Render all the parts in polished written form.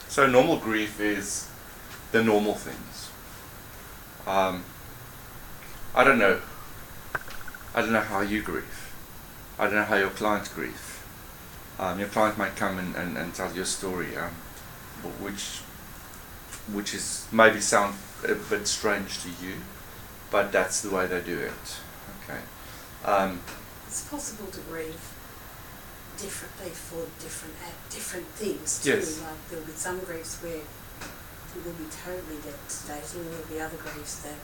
So normal grief is the normal things. I don't know. I don't know how you grieve. I don't know how your clients grieve. Your client might come and tell you a story, which is maybe sound a bit strange to you, but that's the way they do it. Okay. It's possible to grieve differently for different things too. Yes. Like there'll be some griefs where it will be totally devastating, and there'll be other griefs that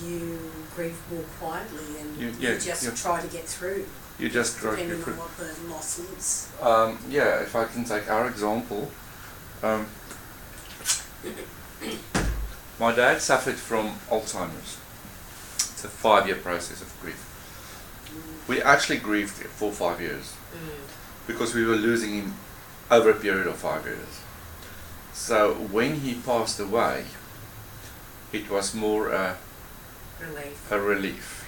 you grieve more quietly and you just try to get through. You just try to get depending through. on what the loss is. Yeah, if I can take our example, my dad suffered from Alzheimer's. It's a 5-year process of grief. We actually grieved for 5 years because we were losing him over a period of 5 years. So when he passed away, it was more a relief.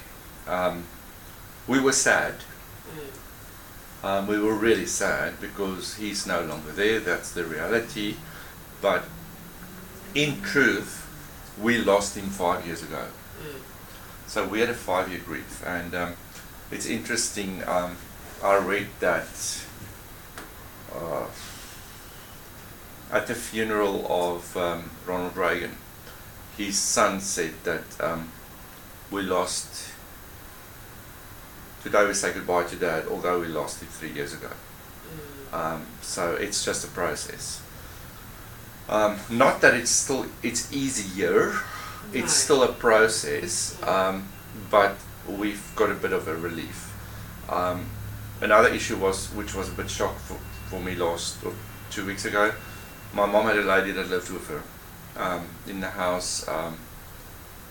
We were sad. We were really sad because he's no longer there, that's the reality. But in truth, we lost him 5 years ago. So we had a 5-year grief, and it's interesting, I read that at the funeral of Ronald Reagan, his son said that today we say goodbye to Dad, although we lost him 3 years ago. So it's just a process. Not that it's easier, it's still a process, but we've got a bit of a relief. Another issue which was a bit shock for me 2 weeks ago. My mom had a lady that lived with her in the house.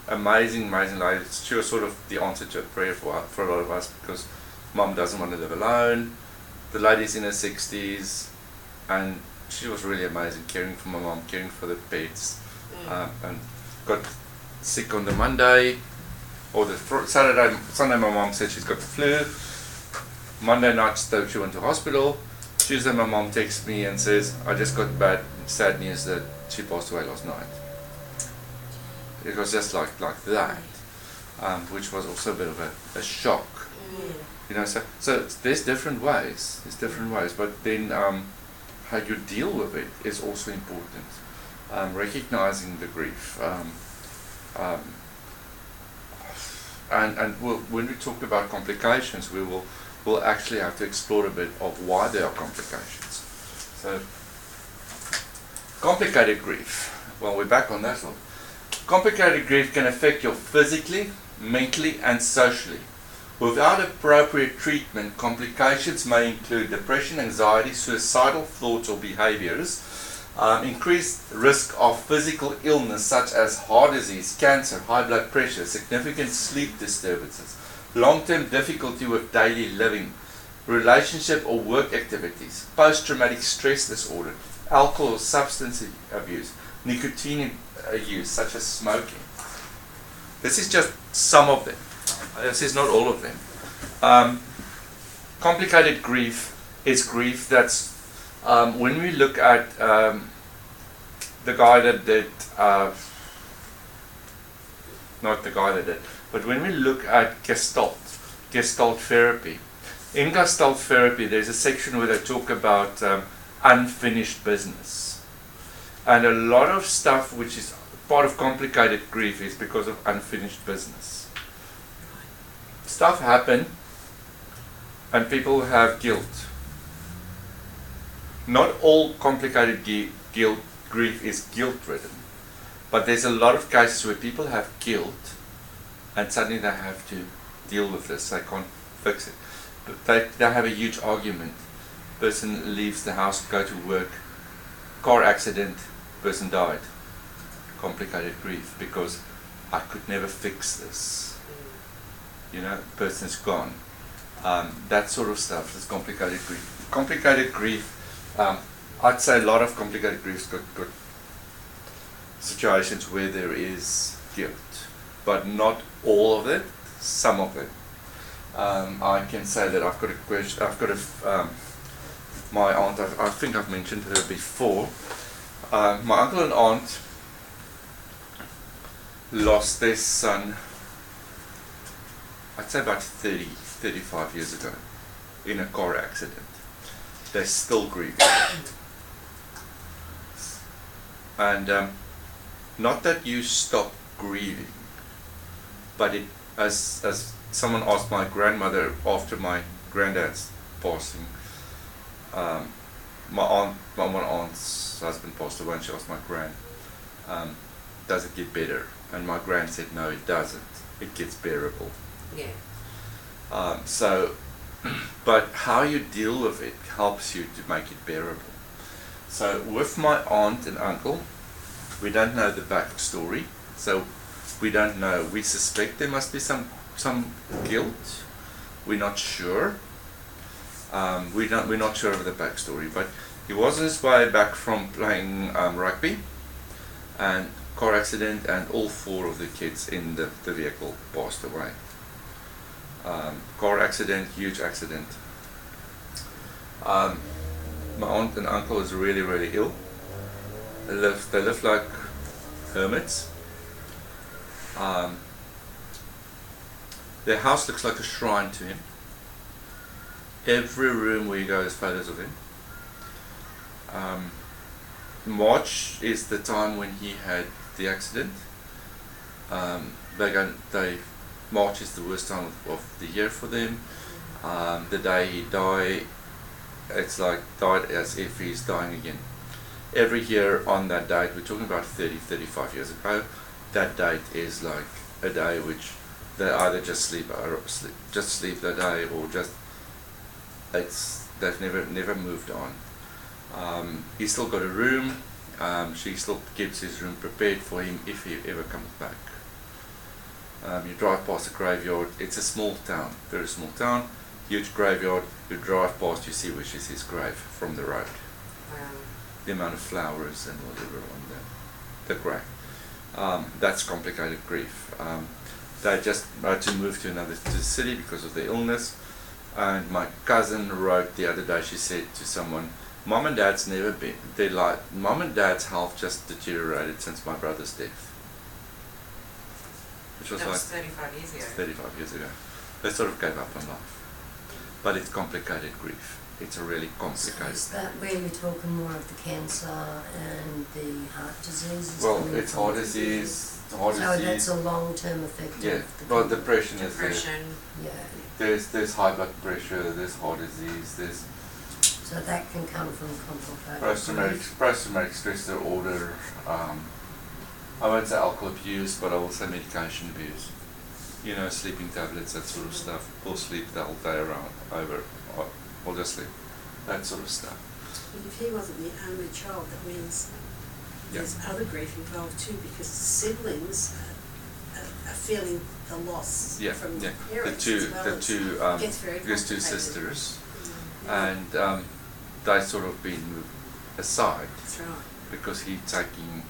Amazing lady. She was sort of the answer to a prayer for a lot of us, because mom doesn't want to live alone. The lady's in her 60s, and she was really amazing, caring for my mom, caring for the pets, and got sick on the Monday, or the Sunday my mom said she's got the flu. Monday night she went to hospital. Tuesday my mom texts me and says, I just got sad news that she passed away last night. It was just like that, which was also a bit of a shock. You know, so there's different ways. But then how you deal with it is also important. Recognizing the grief. And when we talk about complications, we'll actually have to explore a bit of why there are complications. So, complicated grief. Well, we're back on that one. Complicated grief can affect you physically, mentally, and socially. Without appropriate treatment, complications may include depression, anxiety, suicidal thoughts or behaviors, increased risk of physical illness such as heart disease, cancer, high blood pressure, significant sleep disturbances, long-term difficulty with daily living, relationship or work activities, post-traumatic stress disorder, alcohol or substance abuse, nicotine use such as smoking. This is just some of them. This is not all of them. Complicated grief is grief that's when we look at the guy that did, not the guy that did, but when we look at Gestalt therapy, in Gestalt therapy there's a section where they talk about unfinished business. And a lot of stuff which is part of complicated grief is because of unfinished business. Stuff happen and people have guilt. Not all complicated grief is guilt-ridden, but there's a lot of cases where people have guilt and suddenly they have to deal with this. They can't fix it. But they have a huge argument. Person leaves the house, go to work, car accident, person died. Complicated grief because I could never fix this. You know, person's gone. That sort of stuff is complicated grief. Complicated grief, I'd say a lot of complicated grief's got situations where there is guilt, but not all of it, some of it. I can say that I've got a my aunt, I think I've mentioned her before. My uncle and aunt lost their son, I'd say about 35 years ago, in a car accident. They're still grieving. And not that you stop grieving, but it, as someone asked my grandmother after my granddad's passing, my one aunt's husband passed away, and she asked my gran, does it get better? And my gran said, no, it doesn't. It gets bearable. Yeah. So, but how you deal with it helps you to make it bearable. So with my aunt and uncle, we don't know the backstory. So we don't know. We suspect there must be some guilt. We're not sure. We're not sure of the backstory. But he was on his way back from playing rugby, and car accident, and all 4 of the kids in the vehicle passed away. Car accident, huge accident. My aunt and uncle is really, really ill. They live like hermits. Their house looks like a shrine to him. Every room where you go is photos of him. March is the time when he had the accident. March is the worst time of the year for them. The day he died, it's like died as if he's dying again. Every year on that date, we're talking about 35 years ago, that date is like a day which they either just sleep the day, or just they've never moved on. He's still got a room. She still keeps his room prepared for him if he ever comes back. You drive past the graveyard. It's a small town, very small town, huge graveyard. You drive past, you see which is his grave from the road. Wow. The amount of flowers and whatever on the grave. That's complicated grief. They just had to move to the city because of the illness. And my cousin wrote the other day, she said to someone, Mom and Dad's never been, Mom and Dad's health just deteriorated since my brother's death. Which was that like was 35 years ago. 35 years ago. They sort of gave up on life. But it's complicated grief. It's a really complicated. So is that where you're talking more of the cancer and the heart disease? Well, it's heart disease. So that's a long-term effect. Yeah, of the well, depression is there. Yeah. There's high blood pressure, there's heart disease, there's So that can come from complicated. post-traumatic stress disorder. I won't say alcohol abuse, but I will say medication abuse. You know, sleeping tablets, that sort of stuff. We'll sleep the whole day around, or just sleep, that sort of stuff. But if he wasn't the only child, that means there's other grief involved too, because the siblings are feeling the loss from the parents There's 2 sisters, and they sort of been moved aside. That's right. Because he's taking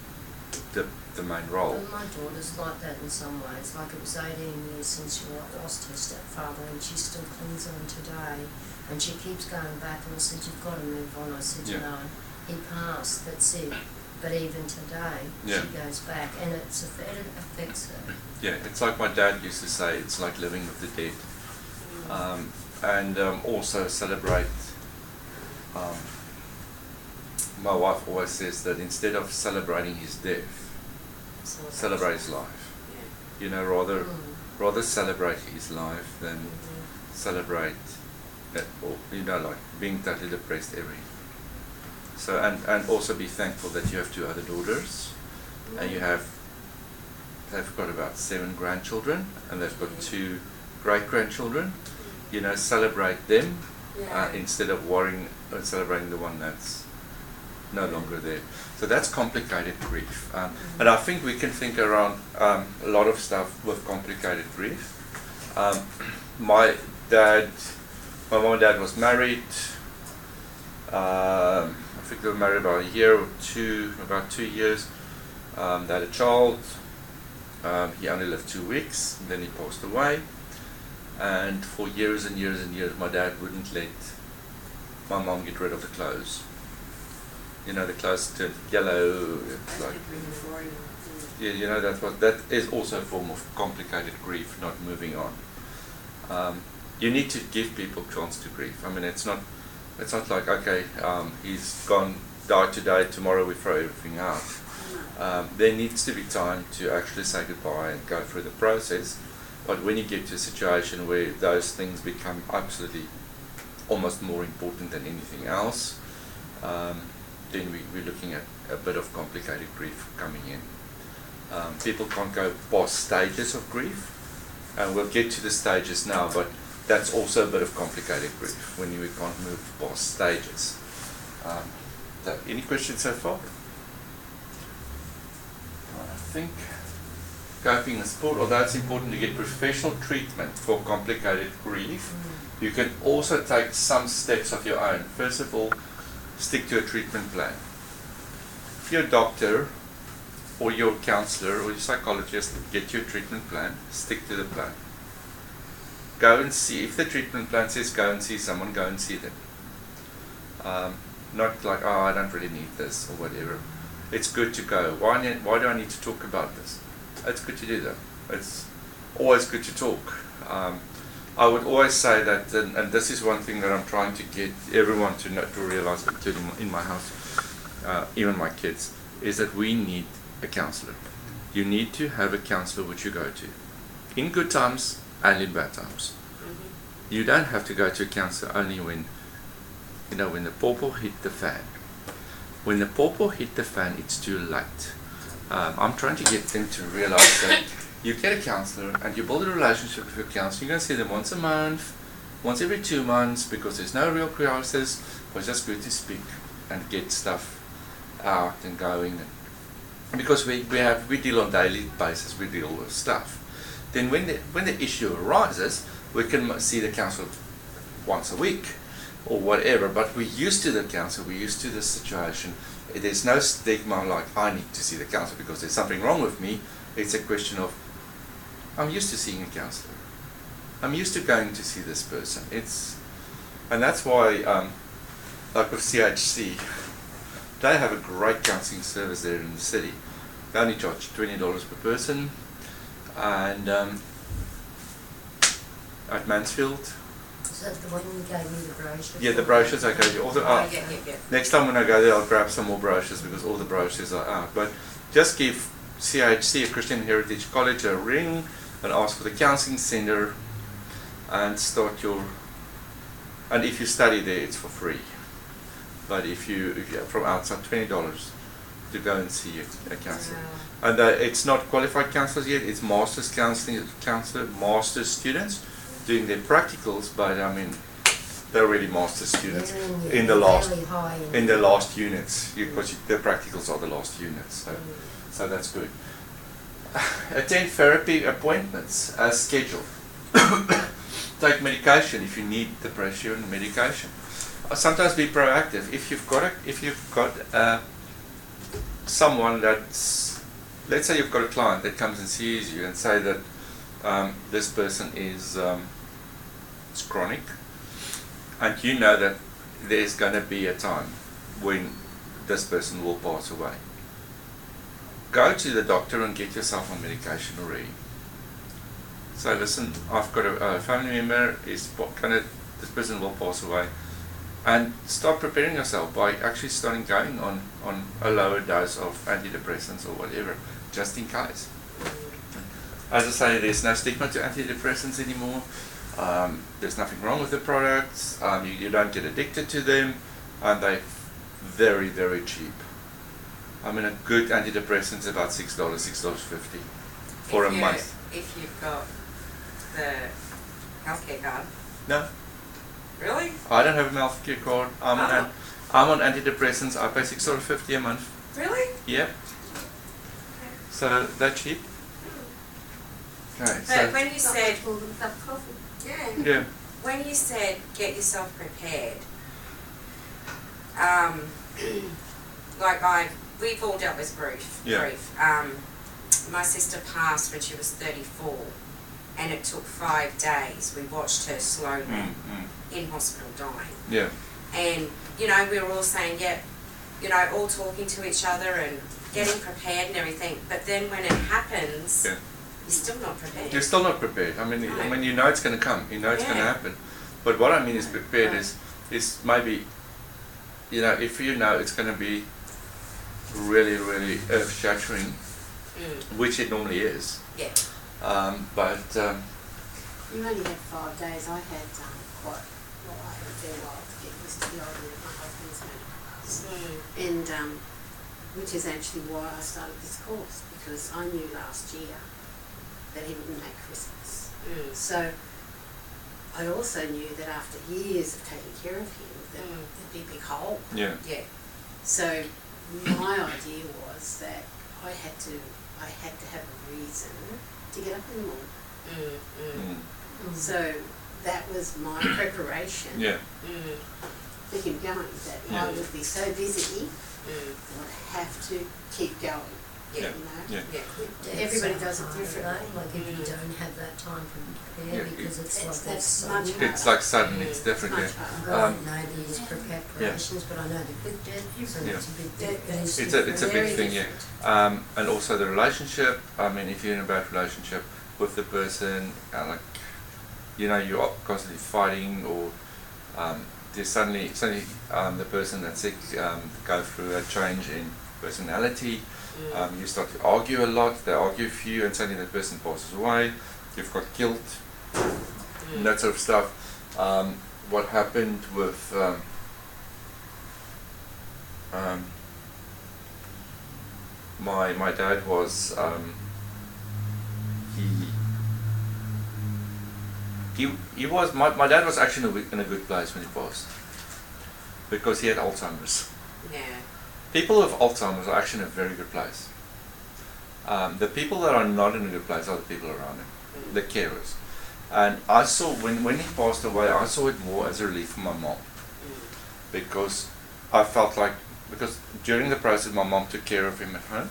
the main role. Well, my daughter's like that in some ways. Like, it was 18 years since she lost her stepfather, and she still clings on today. And she keeps going back, and I said, you've got to move on. I said, you know, he passed, that's it. But even today, she goes back, and it affects her. Yeah, it's like my dad used to say, it's like living with the dead. And also celebrate. My wife always says that instead of celebrating his death, celebrate his life. Yeah. You know, rather celebrate his life than celebrate, or you know, like being totally depressed every. So and also be thankful that you have 2 other daughters, and they've got about 7 grandchildren, and they've got 2 great-grandchildren. You know, celebrate them instead of celebrating the one that's no longer there. So that's complicated grief. And I think we can think around a lot of stuff with complicated grief. My mom and dad was married. I think they were married about a year or two, about 2 years. They had a child. He only lived 2 weeks, and then he passed away. And for years and years and years, my dad wouldn't let my mom get rid of the clothes. You know, the clothes turned yellow. Like, yeah, you know, that is also a form of complicated grief, not moving on. You need to give people chance to grieve. I mean, it's not like, okay, he's gone, died today, tomorrow we throw everything out. There needs to be time to actually say goodbye and go through the process. But when you get to a situation where those things become absolutely almost more important than anything else, then we're looking at a bit of complicated grief coming in. People can't go past stages of grief, and we'll get to the stages now, but that's also a bit of complicated grief when we can't move past stages. Any questions so far? I think coping and support, although it's important to get professional treatment for complicated grief, you can also take some steps of your own. First of all, stick to a treatment plan. If your doctor or your counselor or your psychologist get you a treatment plan, stick to the plan. Go and see, if the treatment plan says go and see someone, go and see them. Not like, oh, I don't really need this or whatever. It's good to go. Why do I need to talk about this? It's good to do that. It's always good to talk. I would always say that, and this is one thing that I'm trying to get everyone to realize, including in my house, even my kids, is that we need a counselor. You need to have a counselor which you go to, in good times and in bad times. You don't have to go to a counselor only when the pawpaw hit the fan. When the pawpaw hit the fan, it's too late. I'm trying to get them to realize that you get a counselor and you build a relationship with your counselor. You're going to see them once a month, once every 2 months, because there's no real crisis, but it's just good to speak and get stuff out and going. And because we deal on a daily basis, we deal with stuff. Then when the issue arises, we can see the counselor once a week or whatever, but we're used to the counselor, we're used to the situation. There's no stigma like I need to see the counselor because there's something wrong with me. It's a question of I'm used to seeing a counselor. I'm used to going to see this person. And that's why, like with CHC, they have a great counselling service there in the city. They only charge $20 per person, and at Mansfield. Is that the one you gave me the brochure? Yeah, the brochures I gave you. Next time when I go there, I'll grab some more brochures because all the brochures are out. But just give CHC, a Christian Heritage College, a ring and ask for the counselling centre and start your. And if you study there, it's for free. But if you're from outside, $20 to go and see a counsellor. Wow. And it's not qualified counsellors yet. It's master's counsellor, master's students doing their practicals. But I mean, they're already master's students in the last units, because the practicals are the last units. So that's good. Attend therapy appointments as scheduled. Take medication if you need the pressure and medication. Sometimes be proactive. If you've got someone that's, let's say you've got a client that comes and sees you and say that this person is it's chronic, and you know that there's going to be a time when this person will pass away. Go to the doctor and get yourself on medication already. So listen, I've got a family member, this person will pass away. And start preparing yourself by actually starting going on a lower dose of antidepressants or whatever, just in case. As I say, there's no stigma to antidepressants anymore. There's nothing wrong with the products. You don't get addicted to them, and they're very, very cheap. I mean, a good antidepressant is about $6, $6.50 for a month. If you've got the healthcare card. No. Really? I don't have a healthcare card. I'm on antidepressants. I pay $6.50 a month. Really? Yep. Okay. So they're cheap. Okay. But So when you said, yeah. When you said get yourself prepared, we've all dealt with grief. Yeah. My sister passed when she was 34, and it took 5 days. We watched her slowly in hospital dying. Yeah. And, you know, we were all saying, yeah, you know, all talking to each other and getting prepared and everything. But then when it happens, Yeah. you're still not prepared. You're still not prepared. I mean, No. you know it's going to come. You know it's going to happen. But what I mean is prepared is maybe, you know, if you know it's going to be really, really earth-shattering, which it normally is. Yeah. But You only had 5 days. I had quite I had a fair while to get used to the idea of my husband's menopause. And which is actually why I started this course, because I knew last year that he wouldn't make Christmas. So I also knew that after years of taking care of him, that there'd be a big hole. yeah, Yeah. So my idea was that I had to have a reason to get up in the morning. So that was my preparation yeah, for him going, that Yeah. I would be so busy that I'd have to keep going. Yeah. You know? yeah. Yeah. Everybody does it Harder, differently. though, like if you don't have that time to prepare, Yeah, because it's That's like that's much so. harder. It's like sudden. It's different. Much Yeah. harder. I don't know these preparations, but I know the big debt, so Yeah. it's a big That- debt. It's a Very big thing, yeah. different. And also the relationship. I mean, if you're in a bad relationship with the person, like, you know, you're constantly fighting, or there's suddenly the person that's sick go through a change in personality. You start to argue a lot. They argue with you, and suddenly the person passes away. You've got guilt, and that sort of stuff. What happened with my dad was he was my dad was actually in a good place when he passed, because he had Alzheimer's. Yeah. People with Alzheimer's are actually in a very good place. The people that are not in a good place are the people around him, the carers. And I saw, when he passed away, I saw it more as a relief for my mom, because I felt like, because during the process my mom took care of him at home,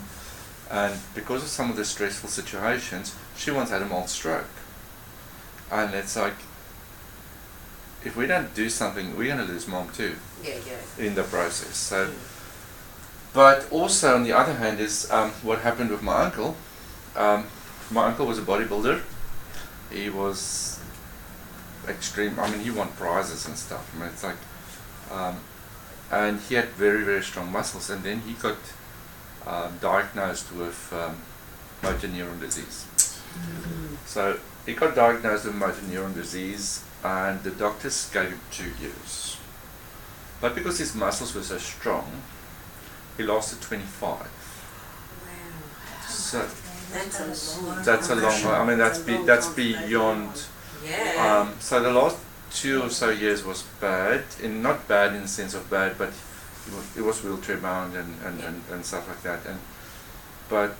and because of some of the stressful situations, she once had a mild stroke. And it's like, if we don't do something, we're going to lose mom too Yeah. in the process. So, but also on the other hand is what happened with my uncle. My uncle was a bodybuilder. He was extreme. I mean, he won prizes and stuff. I mean, it's like, and he had very, very strong muscles. And then he got diagnosed with motor neuron disease. So he got diagnosed with motor neuron disease, and the doctors gave him 2 years. But because his muscles were so strong, he lasted 25. Wow. So That's a long I mean, that's beyond. Yeah. So the last 2 or so years was bad, and not bad in the sense of bad, but it was wheelchair bound and stuff like that. But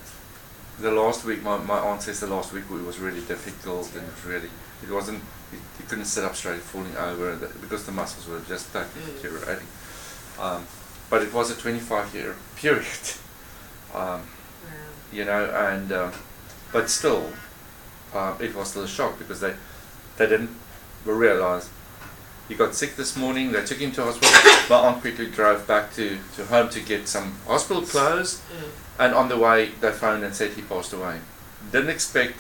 the last week, my aunt says the last week it was really difficult, and it wasn't, he couldn't sit up straight, falling over, because the muscles were just totally deteriorating. But it was a 25-year period, you know, and but still, it was still a shock, because they didn't realize. He got sick this morning. They took him to hospital. My aunt quickly drove back to home to get some hospital clothes, and on the way they phoned and said he passed away. Didn't expect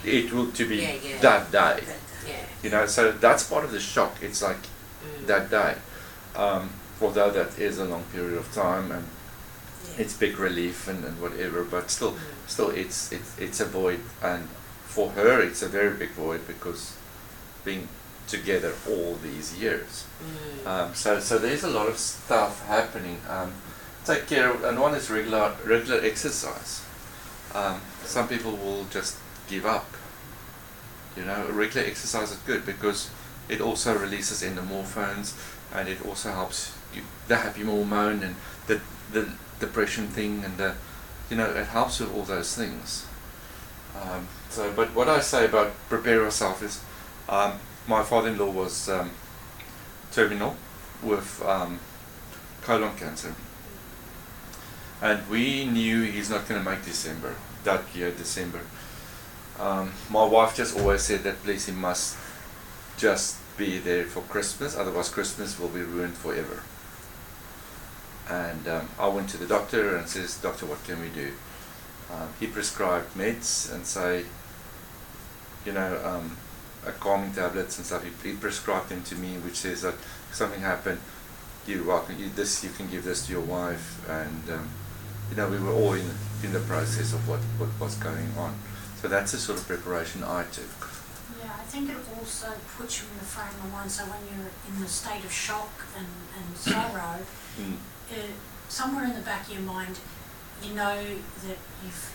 it to be that day. Yeah. You know, so that's part of the shock. It's like that day. Although that is a long period of time, and it's big relief and whatever, but still it's a void, and for her it's a very big void, because being together all these years. So there's a lot of stuff happening. Take care of, and one is regular exercise. Some people will just give up. You know, regular exercise is good, because it also releases endorphins, and it also helps you, the happy hormone, and the depression thing, and it helps with all those things. But what I say about prepare yourself is, my father-in-law was terminal with colon cancer, and we knew he's not going to make December. My wife just always said that, please, he must just be there for Christmas, otherwise Christmas will be ruined forever. And I went to the doctor and says, "Doctor, what can we do?" He prescribed meds and say, calming tablets and stuff. He prescribed them to me, which says that if something happened, you can give this to your wife, and we were all in the process of what was going on. So that's the sort of preparation I took. Yeah, I think it also puts you in the frame of mind, so when you're in the state of shock and sorrow, somewhere in the back of your mind, you know that you've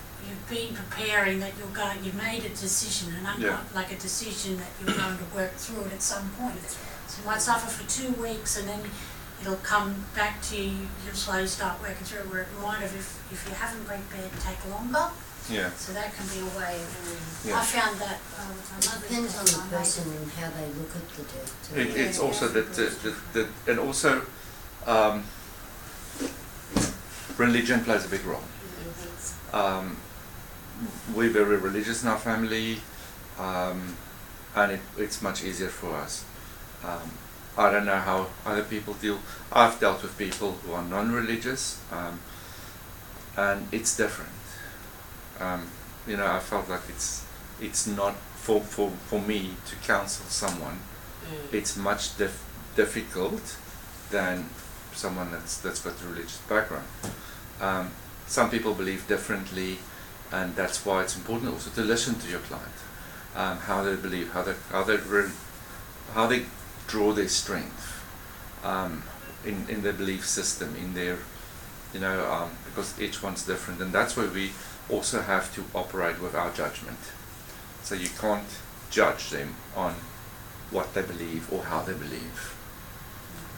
been preparing, that you've made a decision, like a decision that you're going to work through it at some point. So you might suffer for 2 weeks and then it'll come back to you, you'll slowly start working through it, where it might have, if you haven't been prepared, take longer. Yeah. So that can be a way of, Yeah. I found that Depends on the person and how they look at the death. It's also that and also religion plays a big role. We're very religious in our family, and it's much easier for us. I don't know how other people deal. I've dealt with people who are non-religious, and it's different. I felt like it's not for me to counsel someone. It's much difficult than someone that's got a religious background. Some people believe differently, and that's why it's important also to listen to your client, how they believe, how they draw their strength in their belief system, in their because each one's different, and that's where we also have to operate with our judgment. So you can't judge them on what they believe or how they believe.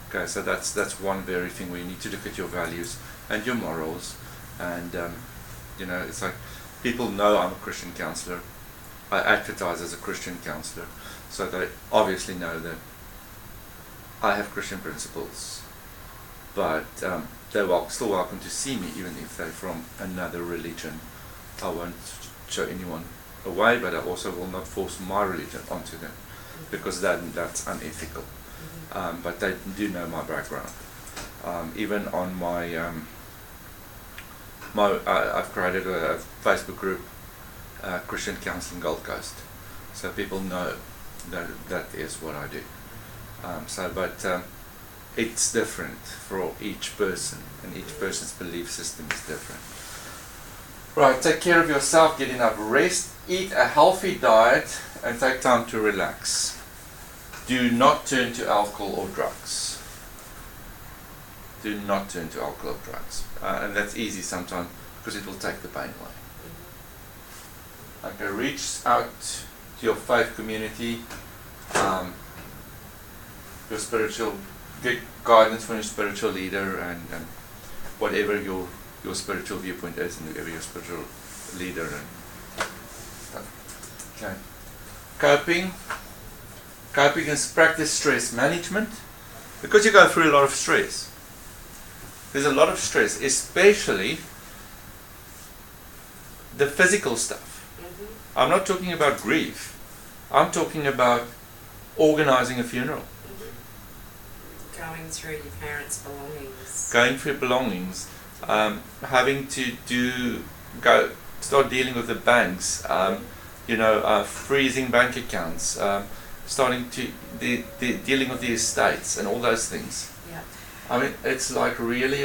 Okay, so that's one very thing where you need to look at your values and your morals, and it's like people know I'm a Christian counselor. I advertise as a Christian counselor, so they obviously know that I have Christian principles, but they're still welcome to see me even if they're from another religion. I won't show anyone away, but I also will not force my religion onto them, because that's unethical. But they do know my background. Even on my I've created a Facebook group, Christian Counselling Gold Coast, so people know that is what I do. But it's different for each person, and each person's belief system is different. Right, take care of yourself, get enough rest, eat a healthy diet, and take time to relax. Do not turn to alcohol or drugs. Do not turn to alcohol or drugs. And that's easy sometimes, because it will take the pain away. Okay, reach out to your faith community, your spiritual, get guidance from your spiritual leader, and whatever your spiritual viewpoint is, and whoever your spiritual leader and stuff. Okay. Coping is practice stress management, because you go through a lot of stress. There's a lot of stress, especially the physical stuff. I'm not talking about grief. I'm talking about organizing a funeral. Going through your parents' belongings. Going through belongings. Having to start dealing with the banks. Freezing bank accounts. Starting to dealing with the estates and all those things. Yeah. I mean, it's like really,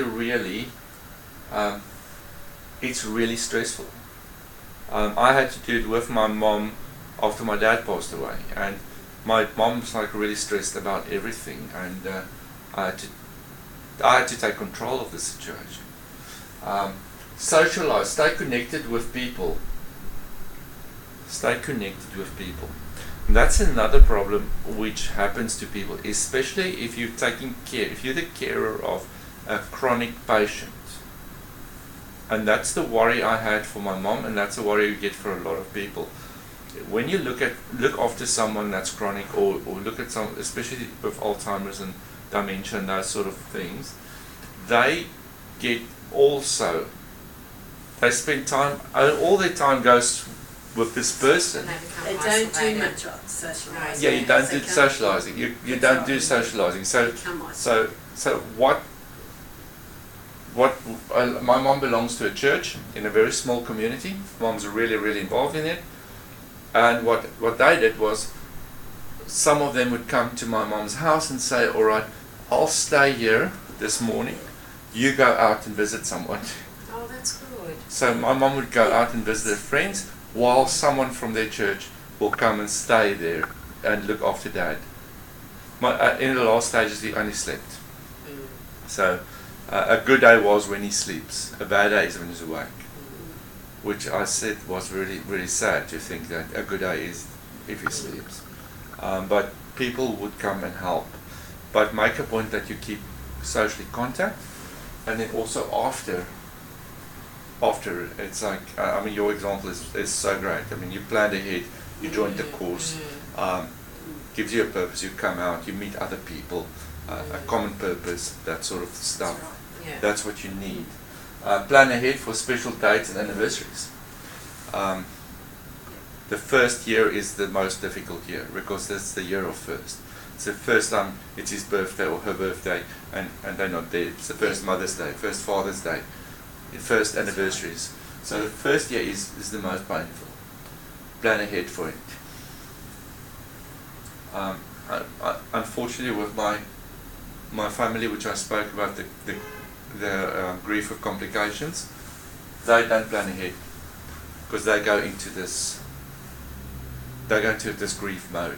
it's really stressful. I had to do it with my mom after my dad passed away, and my mom's like really stressed about everything, and I had to take control of the situation. Socialize, stay connected with people. Stay connected with people. And that's another problem which happens to people, especially if you're taking care, if you're the carer of a chronic patient. And that's the worry I had for my mom, and that's the worry you get for a lot of people. When you look after someone that's chronic, or look at some, especially with Alzheimer's and dementia and those sort of things, they spend time, all their time goes with this person. And they become They don't do isolated. much of socialising. Yeah, you don't They do can't- socialising. You don't do socialising. So Become isolated. so what my mom belongs to a church in a very small community. Mom's really, really involved in it. And what they did was, some of them would come to my mom's house and say, all right, I'll stay here this morning. You go out and visit someone. Oh, that's good. So my mom would go out and visit her friends while someone from their church will come and stay there and look after Dad. In the last stages, he only slept. Mm. So a good day was when he sleeps. A bad day is when he's awake. Which I said was really, really sad to think that a good day is if he sleeps. But people would come and help. But make a point that you keep socially contact, and then also after it's like, I mean, your example is so great. I mean, you planned ahead, you joined the course, gives you a purpose, you come out, you meet other people, a common purpose, that sort of stuff. Yeah. That's what you need. Plan ahead for special dates and anniversaries. The first year is the most difficult year because that's the year of first. It's the first time it's his birthday or her birthday and they're not there. It's the first Mother's Day, first Father's Day, first anniversaries. So the first year is the most painful. Plan ahead for it. Unfortunately, with my family, which I spoke about, the grief of complications, they don't plan ahead because they go into this grief mode.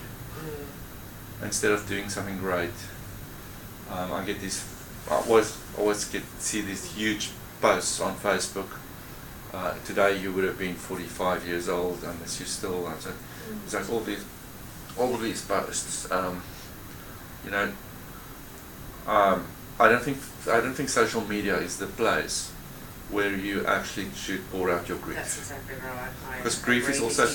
Instead of doing something great, I get these. I always see these huge posts on Facebook. Today you would have been 45 years old, and you still. It's like all of these posts. I don't think social media is the place where you actually should pour out your grief. That's exactly right. Because grief is also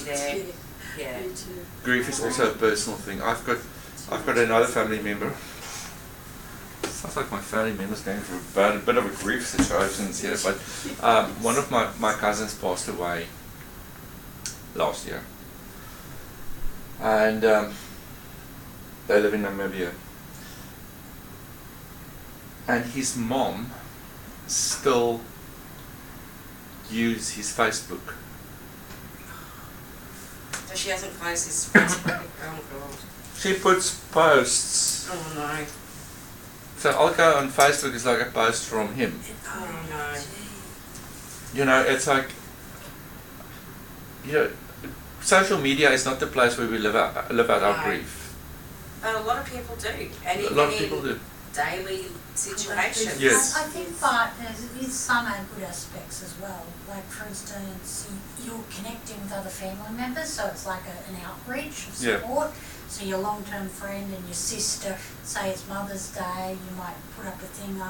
Yeah. Me too. grief is also a personal thing. I've got another family member. Sounds like my family member's going through a bit of a grief situation here, but one of my cousins passed away last year, and they live in Namibia. And his mom still uses his Facebook. So she hasn't closed his Facebook. Oh god. She puts posts. Oh no. So I'll go on Facebook, it's like a post from him. Oh no. You know, it's like, social media is not the place where we live out our No. grief. But a lot of people do. And A even lot of in people do. daily situations. Yes. I think but there's some good aspects as well. Like for instance, you're connecting with other family members, so it's like an outreach of Yeah. support. So your long-term friend and your sister, say it's Mother's Day, you might put up a thing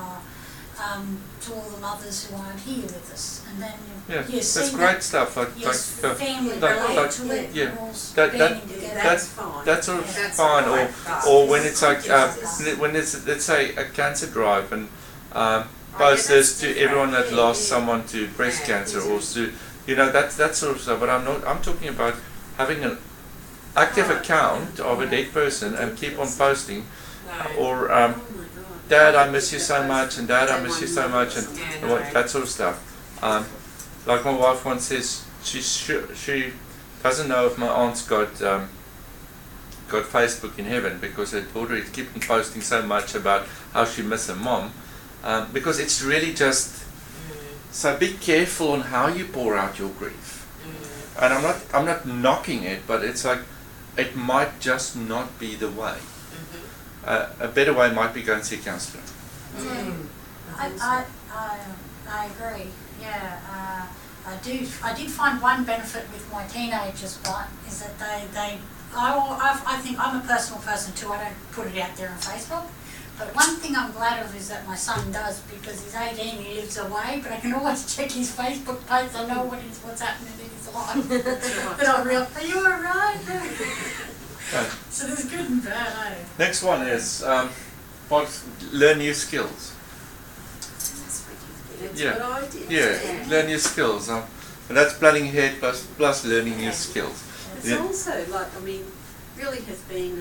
to all the mothers who aren't here with us, and then Yeah, you see that's great stuff. Like family like- relate like- to it, yeah, you're all that- banding together. That's fine. That's sort of That's fine, right, but- or when it's like Yes. when it's, let's say, a cancer drive and yeah, post this that's to different. everyone that Yeah, lost yeah. someone to breast Yeah, cancer or to, that sort of stuff. But I'm talking about having an active account of a dead person and keep on posting, No. or Oh my God. Dad, I miss you so much, and Dad, I miss you so much, and Yeah, what, no. that sort of stuff. Like my wife once says, she doesn't know if my aunt's got Facebook in heaven because her daughter is keeping posting so much about how she misses her mom, because it's really just. So be careful on how you pour out your grief. And I'm not knocking it, but it's like it might just not be the way. A better way might be go and see a counsellor. I agree. Yeah, I did find one benefit with my teenagers, but is that I think I'm a personal person too. I don't put it out there on Facebook. But one thing I'm glad of is that my son does, because he's 18, he lives away, but I can always check his Facebook posts. I know what's happening in his life. But I'm real. Are you alright? Okay. So there's good and bad, eh? Next one is learn new skills. That's Yeah. what I did. Yeah, learn new skills. And that's planning ahead plus learning new skills. It's also like, I mean, really has been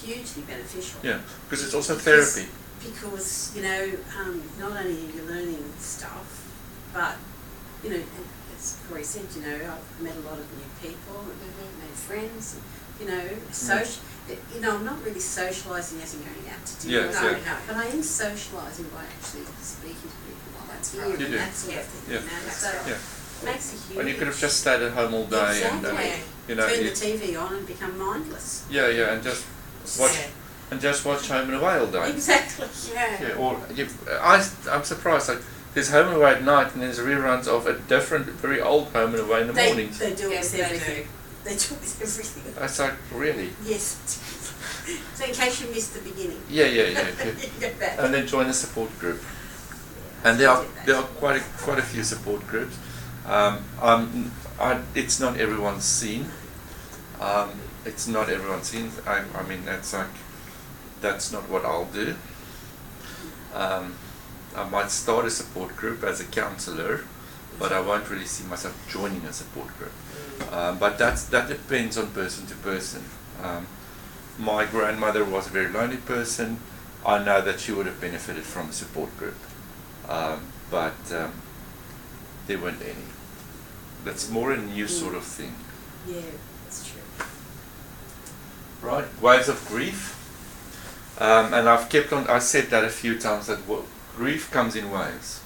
hugely beneficial. Yeah, because it's also therapy. Because, you know, not only are you learning stuff, but, you know, as Corey said, you know, I've met a lot of new people, and made friends, you know, you know, I'm not really socialising as in going out to dinner, Yeah, but I am socialising by actually speaking to people like That's you right. You and do. that sort of thing, Yeah. you know, That's so right. Yeah. it makes a huge... And you could have just stayed at home all day and Exactly. you know, Turn the TV on and become mindless. yeah, and just watch Home and Away all day. Exactly. Yeah, or I'm surprised. Like there's Home and Away at night, and there's reruns of a different, very old Home and Away in the mornings. They do it Yes, with they everything. They do it with everything. That's like really. Yes. So in case you missed the beginning. Yeah. you get back. And then join a support group. Yeah, And there are quite a few support groups. It's not everyone's scene. It's not everyone's scene. I mean that's not what I'll do. I might start a support group as a counsellor, but I won't really see myself joining a support group. But that depends on person to person. My grandmother was a very lonely person. I know that she would have benefited from a support group, but there weren't any. That's more a new sort of thing. Yeah, that's true. Right, waves of grief. And I said that a few times, that grief comes in waves.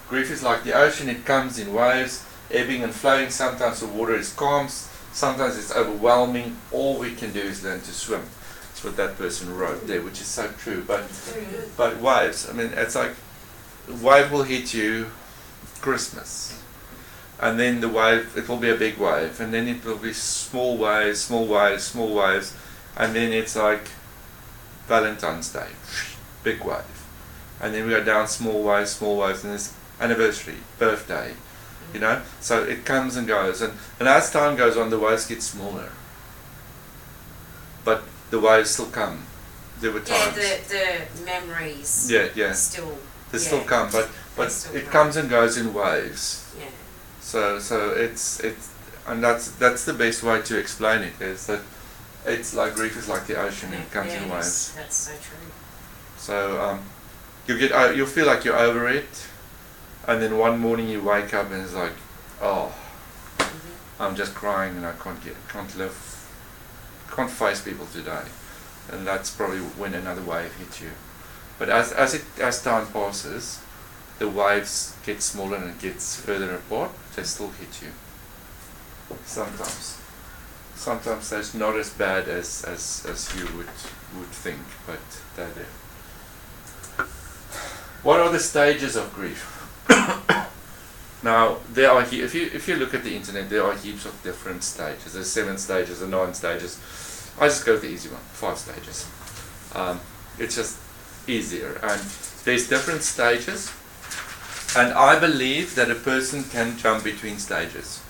Grief is like the ocean, it comes in waves, ebbing and flowing. Sometimes the water is calm, sometimes it's overwhelming. All we can do is learn to swim. That's what that person wrote there, which is so true. But waves, I mean, it's like, wave will hit you Christmas. And then the wave, it will be a big wave. And then it will be small waves, small waves, small waves. And then it's like Valentine's Day, big wave. And then we go down small waves, and it's anniversary, birthday, you know. So it comes and goes, and as time goes on, the waves get smaller. But the waves still come. There were times. Yeah, the memories. Yeah. Still. They still come, but still it come. comes and goes in waves. Yeah. So it's and that's the best way to explain it, is that it's like grief is like the ocean, and it comes in waves. That's so true. So you'll feel like you're over it, and then one morning you wake up and it's like, oh, I'm just crying and I can't face people today, and that's probably when another wave hits you. But as time passes, the waves get smaller and it gets further apart. They still hit you. Sometimes that's not as bad as you would think, but they're there. What are the stages of grief? Now, there are if you look at the internet, there are heaps of different stages. There's 7 stages or 9 stages. I just go with the easy one, 5 stages. It's just easier, and there's different stages. And I believe that a person can jump between stages.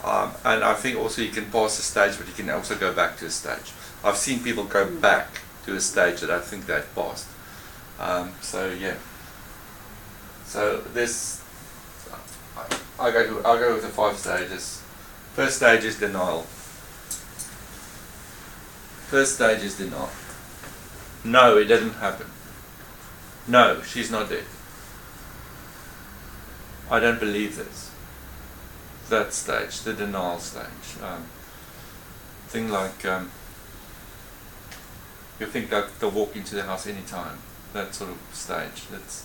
And I think also you can pass a stage, but you can also go back to a stage. I've seen people go back to a stage that I think they've passed. So yeah. So this, I'll go with the 5 stages. First stage is denial. First stage is denial. No, it didn't happen. No, she's not dead. I don't believe this. That stage, the denial stage. Thing like you think that they'll walk into the house anytime. That sort of stage. That's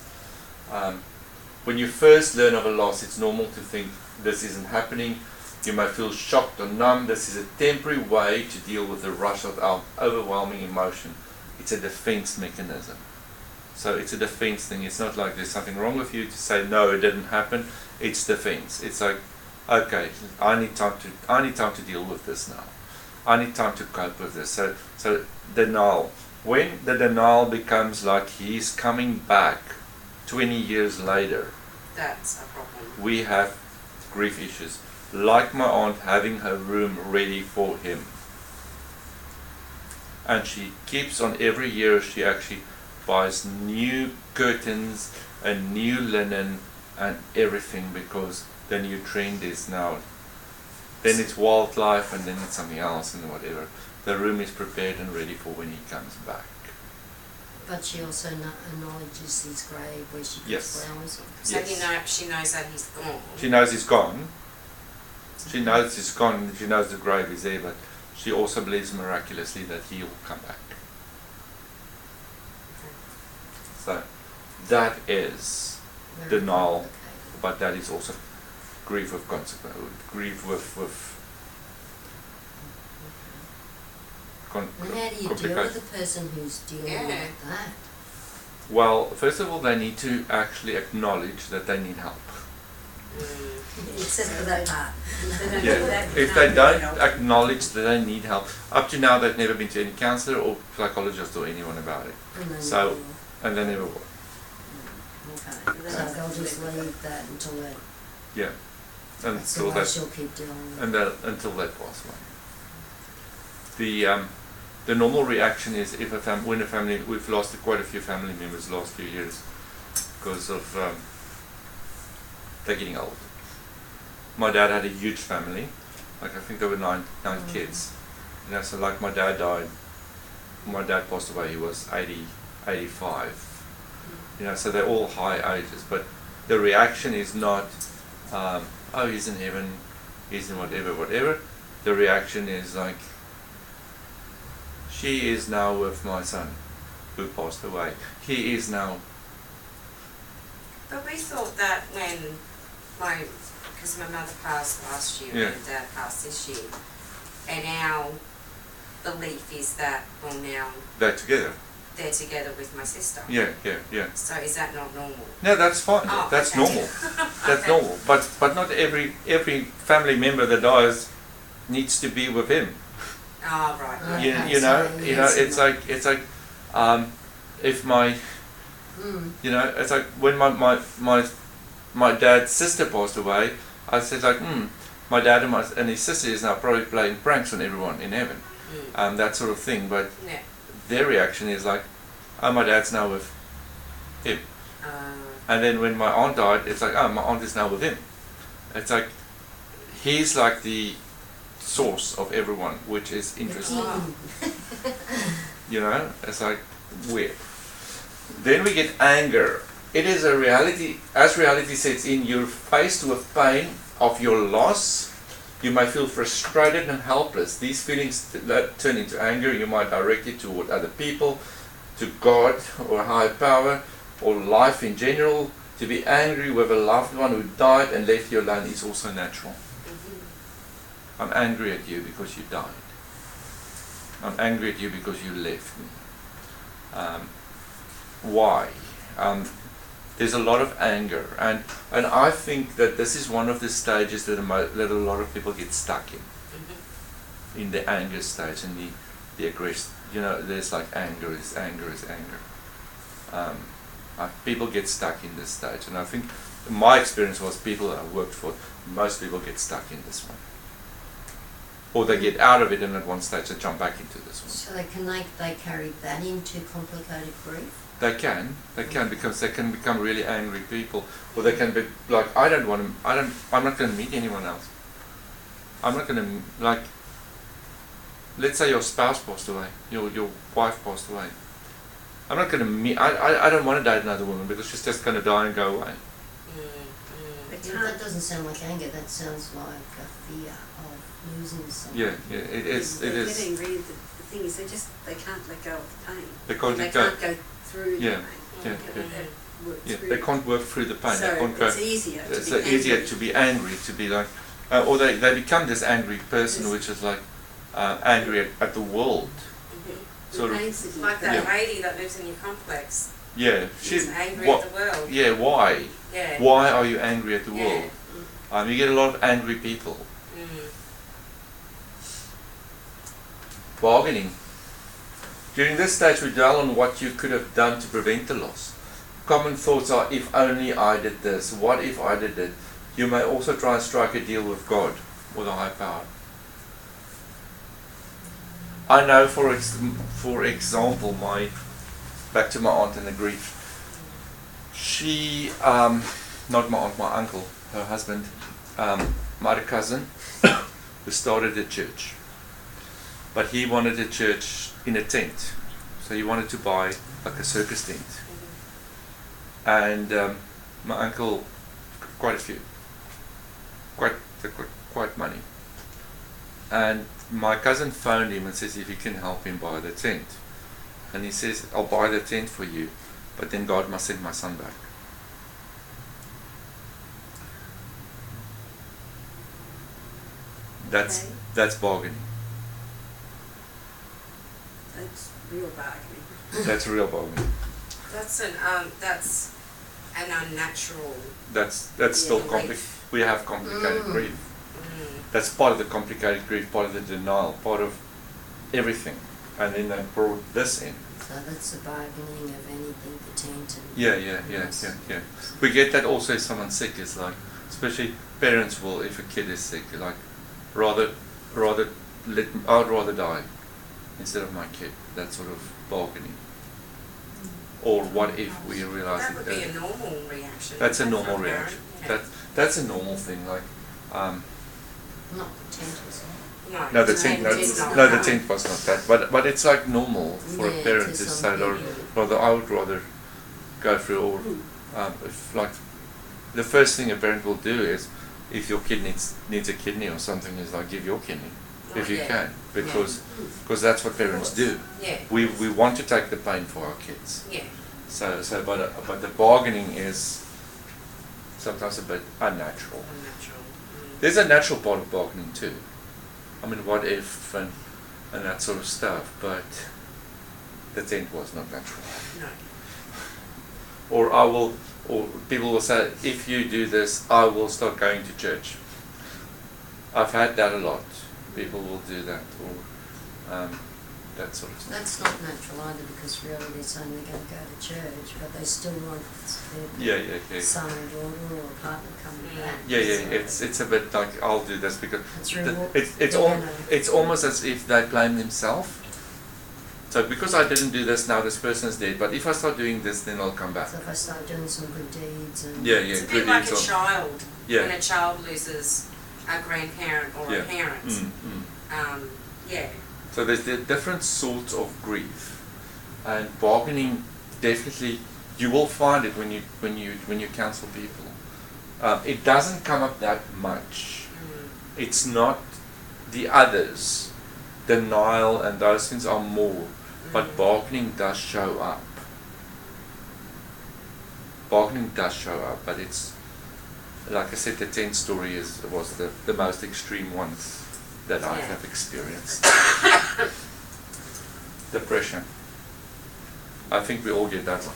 when you first learn of a loss, it's normal to think this isn't happening. You may feel shocked or numb. This is a temporary way to deal with the rush of our overwhelming emotion. It's a defense mechanism. So it's a defense thing. It's not like there's something wrong with you to say no, it didn't happen. It's defense. It's like, okay, I need time to deal with this now. I need time to cope with this. So denial. When the denial becomes like he's coming back 20 years later, That's a problem. we have grief issues. Like my aunt having her room ready for him. And she keeps on every year, she actually buys new curtains and new linen and everything, because the new trend is now, then it's wildlife and then it's something else and whatever. The room is prepared and ready for when he comes back. But she also acknowledges his grave where she puts Yes. flowers on. So she knows that he's gone. She knows he's gone. She knows he's gone. She knows the grave is there, but she also believes miraculously that he will come back. So that is Very denial, complicated. but that is also grief with consequence. Grief with And how do you deal with complications. the person who's dealing Yeah. with that? Well, first of all, they need to actually acknowledge that they need help. Except for that part. Yeah. If they don't acknowledge that they need help, up to now they've never been to any counsellor or psychologist or anyone about it, And then So- and they never will. okay. So they'll just leave that until that. Yeah, That's the until way that she'll keep dealing with. and until they pass away. The normal reaction is if when a family, we've lost quite a few family members the last few years because of they're getting old. My dad had a huge family, like I think there were nine kids. You know, so like my dad died, my dad passed away, he was 85. You know, so they're all high ages, but the reaction is not, oh, he's in heaven, he's in whatever. The reaction is like, she is now with my son who passed away. He is now. But we thought that when because my mother passed last year Yeah. and Dad passed this year, and our belief is that, well, now They're together. they're together with my sister. Yeah. So is that not normal? No, that's fine. Oh, That's okay. normal. That's Okay. normal. But not every family member that dies needs to be with him. Oh, right. Okay. You know, so it's like if my it's like when my dad's sister passed away, I said like, my dad and his sister is now probably playing pranks on everyone in heaven, that sort of thing. But Yeah. their reaction is like, oh, my dad's now with him. And then when my aunt died, it's like, oh, my aunt is now with him. It's like, he's like the source of everyone, which is interesting. You know, it's like weird. Then we get anger. It is a reality, as reality sets in, you're faced with pain of your loss. You may feel frustrated and helpless. These feelings that turn into anger, you might direct it toward other people, to God or higher power, or life in general. To be angry with a loved one who died and left you alone is also natural. I'm angry at you because you died. I'm angry at you because you left me. Why? There's a lot of anger, and I think that this is one of the stages that a lot of people get stuck in the anger stage and the aggression. You know, there's like anger is anger. People get stuck in this stage, and I think my experience was people that I worked for, most people get stuck in this one. Or they get out of it and at one stage they jump back into this one. So they carry that into complicated grief? They can because they can become really angry people, or they can be like, I'm not going to meet anyone else. I'm not going to, like, let's say your spouse passed away, your wife passed away. I'm not going to meet, I don't want to date another woman because she's just going to die and go away. That doesn't sound like anger, that sounds like a fear of losing something. Yeah, it is. They're getting rid of the thing is they can't let go of the pain. They can't They let go. can't go through the Yeah, pain. yeah. Work Yeah, through they it. can't work through the pain. So They can't go. it's easier to It's be easier angry. to be angry, to be like, or they become this angry person, Yes. which is like angry at the world. The Sort of. pain's the Like that Yeah. lady that lives in your complex. Yeah, She's angry what- at the world. Yeah, why? Yeah. Why are you angry at the Yeah. world? You get a lot of angry people. Bargaining. During this stage, we dwell on what you could have done to prevent the loss. Common thoughts are, if only I did this, what if I did it? You may also try and strike a deal with God or the high power. I know, for example, back to my aunt and the grief. She not my aunt, my uncle, her husband, my other cousin, who started a church. But he wanted a church in a tent. So he wanted to buy like a circus tent. And my uncle, quite a few, quite money. And my cousin phoned him and says if he can help him buy the tent. And he says, I'll buy the tent for you, but then God must send my son back. That's Okay. that's bargaining. That's real bargaining. That's real bargaining. That's an unnatural. That's Yeah, still grief. complicated. We have complicated Mm. grief. Mm. That's part of the complicated grief, part of the denial, part of everything. And then they brought this in. So that's the bargaining of anything, the tent and... Yeah. We get that also if someone's sick. It's like, especially parents will, if a kid is sick, like, I'd rather die instead of my kid. That sort of bargaining. Or what if we realize That would be a normal reaction. that's a from normal parent, reaction. yeah. That's a normal thing. Like, Not the tent, is it? no, the the tent, tent is not no, the that. tent was not that. But it's like normal for Yeah, a parent to to some say, people. rather, I would rather go through all. If like, the first thing a parent will do is, if your kid needs a kidney or something, is like give your kidney if you Yeah. can, because that's what parents do. Yeah. We want to take the pain for our kids. Yeah. But the bargaining is sometimes a bit unnatural. Unnatural. There's a natural part of bargaining too. I mean, what if and that sort of stuff, but the tent was not natural. No. Or people will say, if you do this, I will start going to church. I've had that a lot. People will do that, or that sort of stuff. That's not natural either, because really they're saying they're going to go to church, but they still want Yeah. their son or daughter or partner coming back. Yeah. So It's a bit like, I'll do this because It's reward- it's almost as if they blame themselves. So because I didn't do this, now this person's dead. But if I start doing this, then I'll come back. So if I start doing some good deeds and... Yeah. It's a Good bit like a deeds on- child. Yeah. When a child loses a grandparent or a parent. Yeah. So there's the different sorts of grief, and bargaining definitely, you will find it when you counsel people. It doesn't come up that much. It's not the others. Denial and those things are more, but bargaining does show up. Bargaining does show up, but it's, like I said, the tent story was the most extreme one that I have experienced. Depression. I think we all get that one.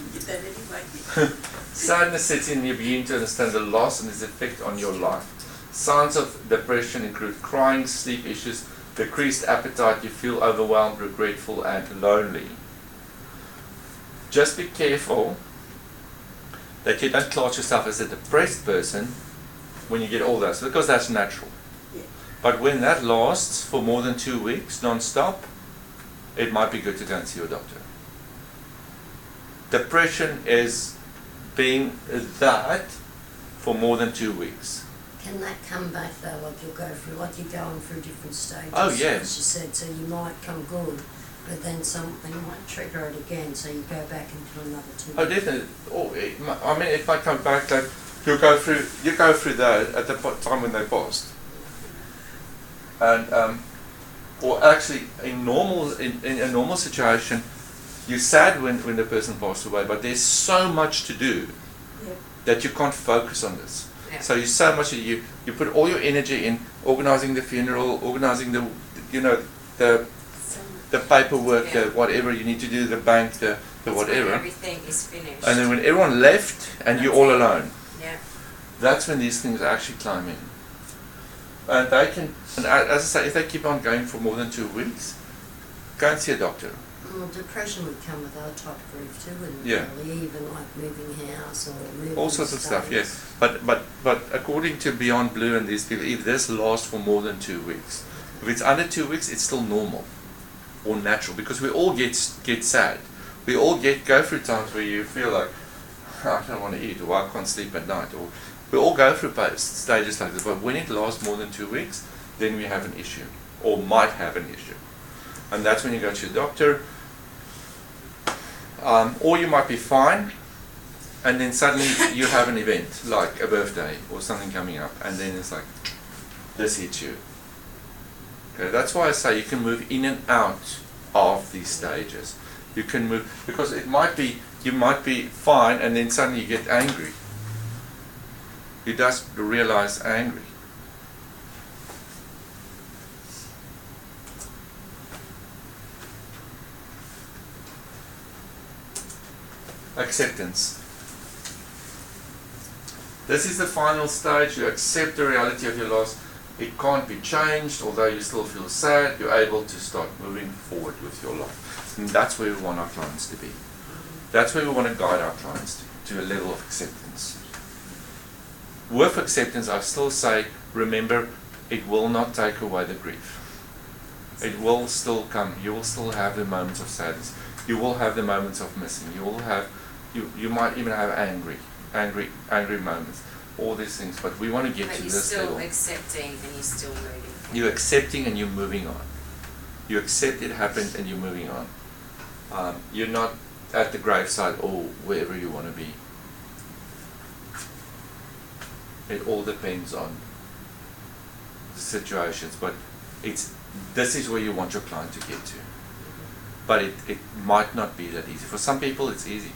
You get that anyway. Sadness sets in and you begin to understand the loss and its effect on your life. Signs of depression include crying, sleep issues, decreased appetite, you feel overwhelmed, regretful, and lonely. Just be careful that you don't class yourself as a depressed person when you get all those, because that's natural. Yeah. But when that lasts for more than 2 weeks, non-stop, it might be good to go and see your doctor. Depression is being that for more than 2 weeks. Can that come back though, like you'll go through, like you're going through different stages? Oh, yeah. As you said, so you might come good, but then something might trigger it again, so you go back into another 2 weeks. Oh, definitely. I mean, it might come back like you go through that at the time when they passed, and or actually in a normal situation, you're sad when the person passed away, but there's so much to do Yep. that you can't focus on this. Yeah. So you so much you put all your energy in organizing the funeral, organizing the paperwork, Yeah. the whatever you need to do, the bank, the When whatever. everything is finished. And then when everyone left and you're all alone, Yeah. that's when these things actually climb in. And they can, and as I say, if they keep on going for more than 2 weeks, go and see a doctor. Well, depression would come with other type of grief too, wouldn't it? Yeah. Really, even like moving house or moving All sorts of stuff, states. yes. But according to Beyond Blue and these people, if this lasts for more than 2 weeks, if it's under 2 weeks, it's still normal or natural, because we all get sad. We all go through times where you feel like I don't want to eat, or I can't sleep at night, or we all go through stages like this. But when it lasts more than 2 weeks, then we have an issue, or might have an issue, and that's when you go to your doctor. Or you might be fine, and then suddenly you have an event like a birthday or something coming up, and then it's like this hits you. Okay, that's why I say you can move in and out of these stages. You can move, because it might be, you might be fine and then suddenly you get angry. You just realize angry. Acceptance. This is the final stage. You accept the reality of your loss. It can't be changed, although you still feel sad. You're able to start moving forward with your life. And that's where we want our clients to be. That's where we want to guide our clients to a level of acceptance. With acceptance, I still say, remember, it will not take away the grief. It will still come. You will still have the moments of sadness. You will have the moments of missing. You will have, you might even have angry moments. All these things, but we want to get to this level. But you're still accepting and you're still moving forward. You're accepting and you're moving on. You accept it happened and you're moving on. You're not at the graveside or wherever you want to be. It all depends on the situations, but this is where you want your client to get to. But it might not be that easy. For some people it's easy.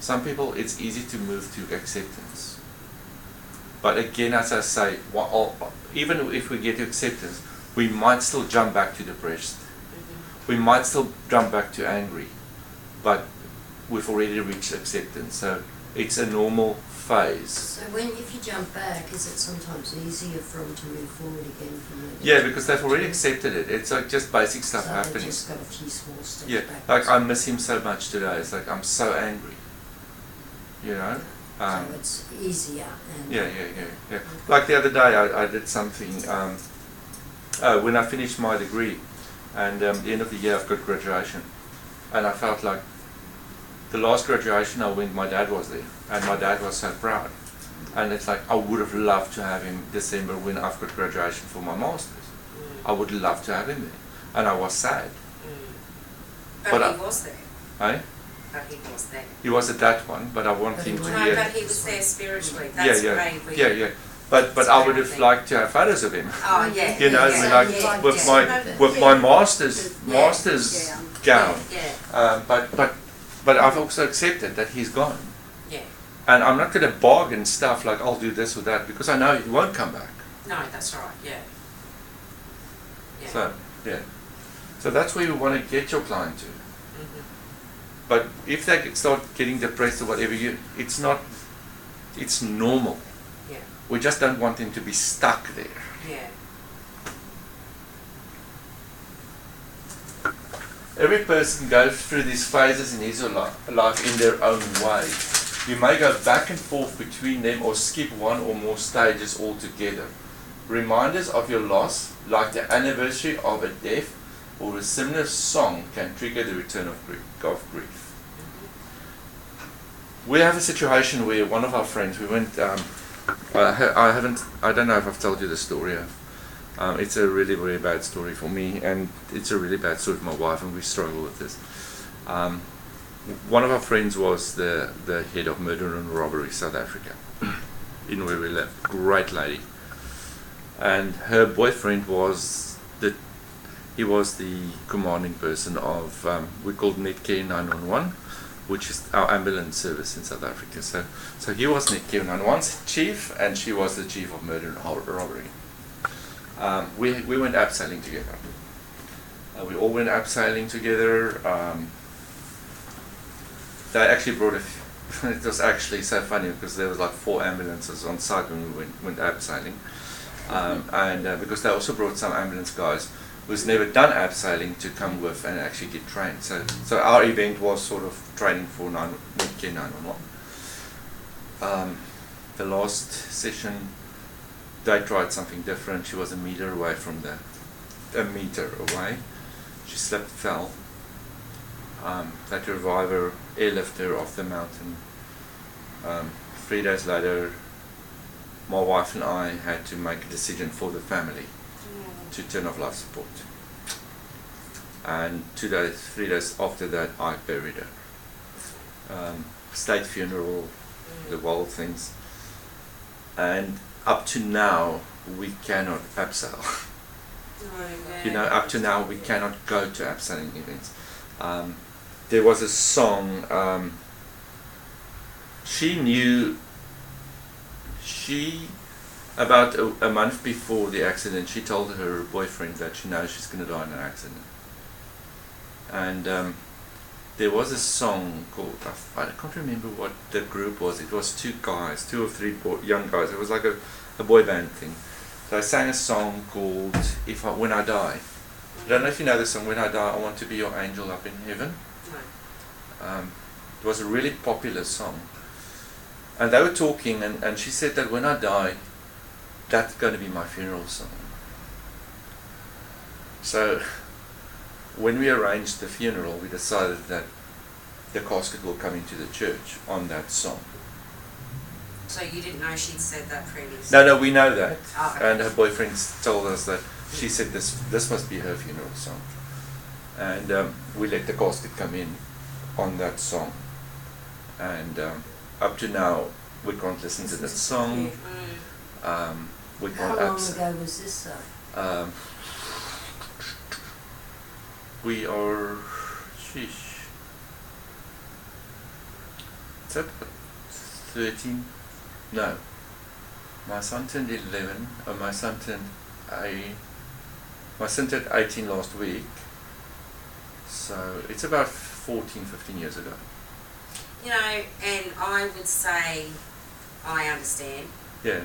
Some people it's easy to move to acceptance. But again, as I say, even if we get to acceptance, we might still jump back to depressed. We might still jump back to angry. But we've already reached acceptance. So it's a normal phase. So if you jump back, is it sometimes easier for them to move forward again from there? Yeah, because they've already accepted it. It's like just basic stuff so happening. They've just got a few small steps back. Like I miss him so much today. It's like I'm so angry. You know? So it's easier. And Yeah. Like the other day, I did something. When I finished my degree, and the end of the year I've got graduation, and I felt like the last graduation I went, my dad was there, and my dad was so proud. And it's like I would have loved to have him December when I've got graduation for my masters. I would love to have him there, and I was sad. But he was there. Eh? But he was there. He was at that one, but I want him to No, hear. but he was there spiritually. That's Yeah. But I would have liked to have photos of him. Oh yeah. You know, yeah, with my master's gown. Yeah. But I've also accepted that he's gone. Yeah. And I'm not going to bargain stuff like I'll do this or that because I know he won't come back. No, that's right. Yeah. So that's where you want to get your client to. But if they start getting depressed or whatever, it's normal. Yeah. We just don't want them to be stuck there. Yeah. Every person goes through these phases in his or life in their own way. You may go back and forth between them or skip one or more stages altogether. Reminders of your loss, like the anniversary of a death or a similar song, can trigger the return of grief. We have a situation where one of our friends, we went, I don't know if I've told you the story. It's a really, really bad story for me, and it's a really bad story for my wife, and we struggle with this. One of our friends was the head of murder and robbery South Africa, in where we live. Great lady. And her boyfriend was the commanding person of, we called Netcare 911, which is our ambulance service in South Africa. So he was Netcare 911's chief, and she was the chief of murder and robbery. We went abseiling together. We all went abseiling together. They actually brought it was actually so funny because there was like 4 ambulances on site when we went abseiling. And because they also brought some ambulance guys who's never done abseiling to come with and actually get trained. So our event was sort of training for Netcare 911. The last session, they tried something different. She was a meter away. She slipped, fell, They had to revive her, airlift her off the mountain. 3 days later, my wife and I had to make a decision for the family to turn off life support. And 3 days after that, I buried her. State funeral, the whole things. And up to now, we cannot abseil. You know, up to now, we cannot go to abseiling events. There was a song, about a month before the accident, she told her boyfriend that she knows she's going to die in an accident. And there was a song called, I can't remember what the group was. It was 2 or 3 young guys. It was like a boy band thing. So I sang a song called When I Die. I don't know if you know the song, When I Die, I Want to Be Your Angel Up in Heaven. It was a really popular song. And they were talking, and she said that when I die, that's going to be my funeral song. So when we arranged the funeral, we decided that the casket will come into the church on that song. So you didn't know she'd said that previously? No, we know that. Oh, okay. And her boyfriend told us that she said this must be her funeral song. And we let the casket come in on that song. And up to now, we can't listen to that song. We How can't long ago was this though? We are, it's about 13, no, my son turned 11, or my son turned 18 last week, so it's about 14, 15 years ago. You know, and I would say I understand. Yeah.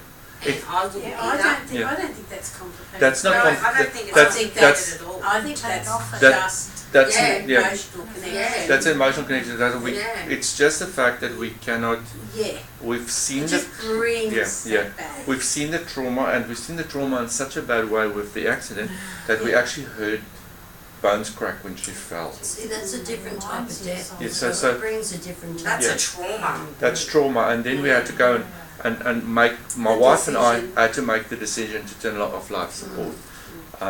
And I wouldn't Yeah, either. I don't think that's complicated. That's not No, compl- I don't think it's that's- complicated that's- at all. I think Take that's off it. just That's Yeah. emotional connection. Yeah. That's an emotional connection. Yeah. It's just the fact that we cannot. Yeah. We've seen It the. just brings Yeah. that back. We've seen the trauma, and we've seen the trauma in such a bad way with the accident that we actually heard bones crack when she fell. See, that's a different type of death. Yeah, So so it brings a different type. That's Yeah. a trauma. That's trauma, and then we had to go and make, my The wife and I decision. had to make the decision to turn off life support,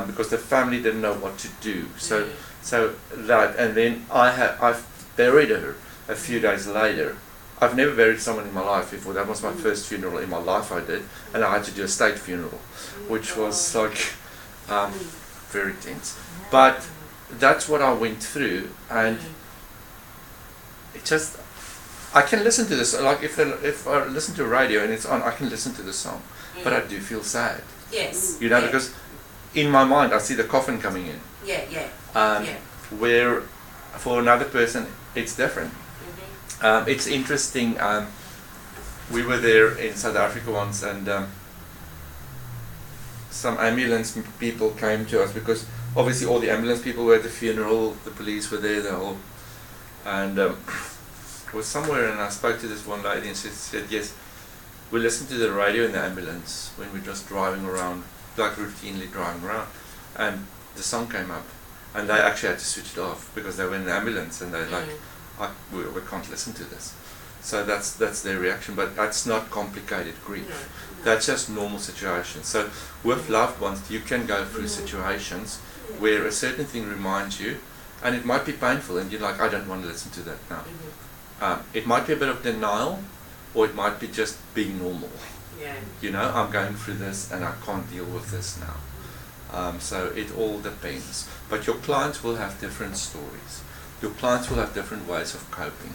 because the family didn't know what to do. So that, and then I've buried her a few days later. I've never buried someone in my life before. That was my first funeral in my life I did, and I had to do a state funeral, which was like very tense. But that's what I went through, and it just, I can listen to this, like if I listen to radio and it's on, I can listen to the song, but I do feel sad, Yes. you know, yeah. because in my mind I see the coffin coming in, Yeah. yeah. Yeah. Where for another person it's different. It's interesting, we were there in South Africa once, and some ambulance people came to us, because obviously all the ambulance people were at the funeral, the police were there, and I was somewhere, and I spoke to this one lady, and she said, yes, we listen to the radio in the ambulance when we're just driving around, like routinely driving around, and the song came up, and they actually had to switch it off because they were in the ambulance, and they're like, we can't listen to this. So that's their reaction, but that's not complicated grief. No. That's just normal situations. So with loved ones, you can go through situations where a certain thing reminds you, and it might be painful, and you're like, I don't want to listen to that now. It might be a bit of denial, or it might be just being normal. Yeah. You know, I'm going through this and I can't deal with this now. So it all depends. But your clients will have different stories. Your clients will have different ways of coping.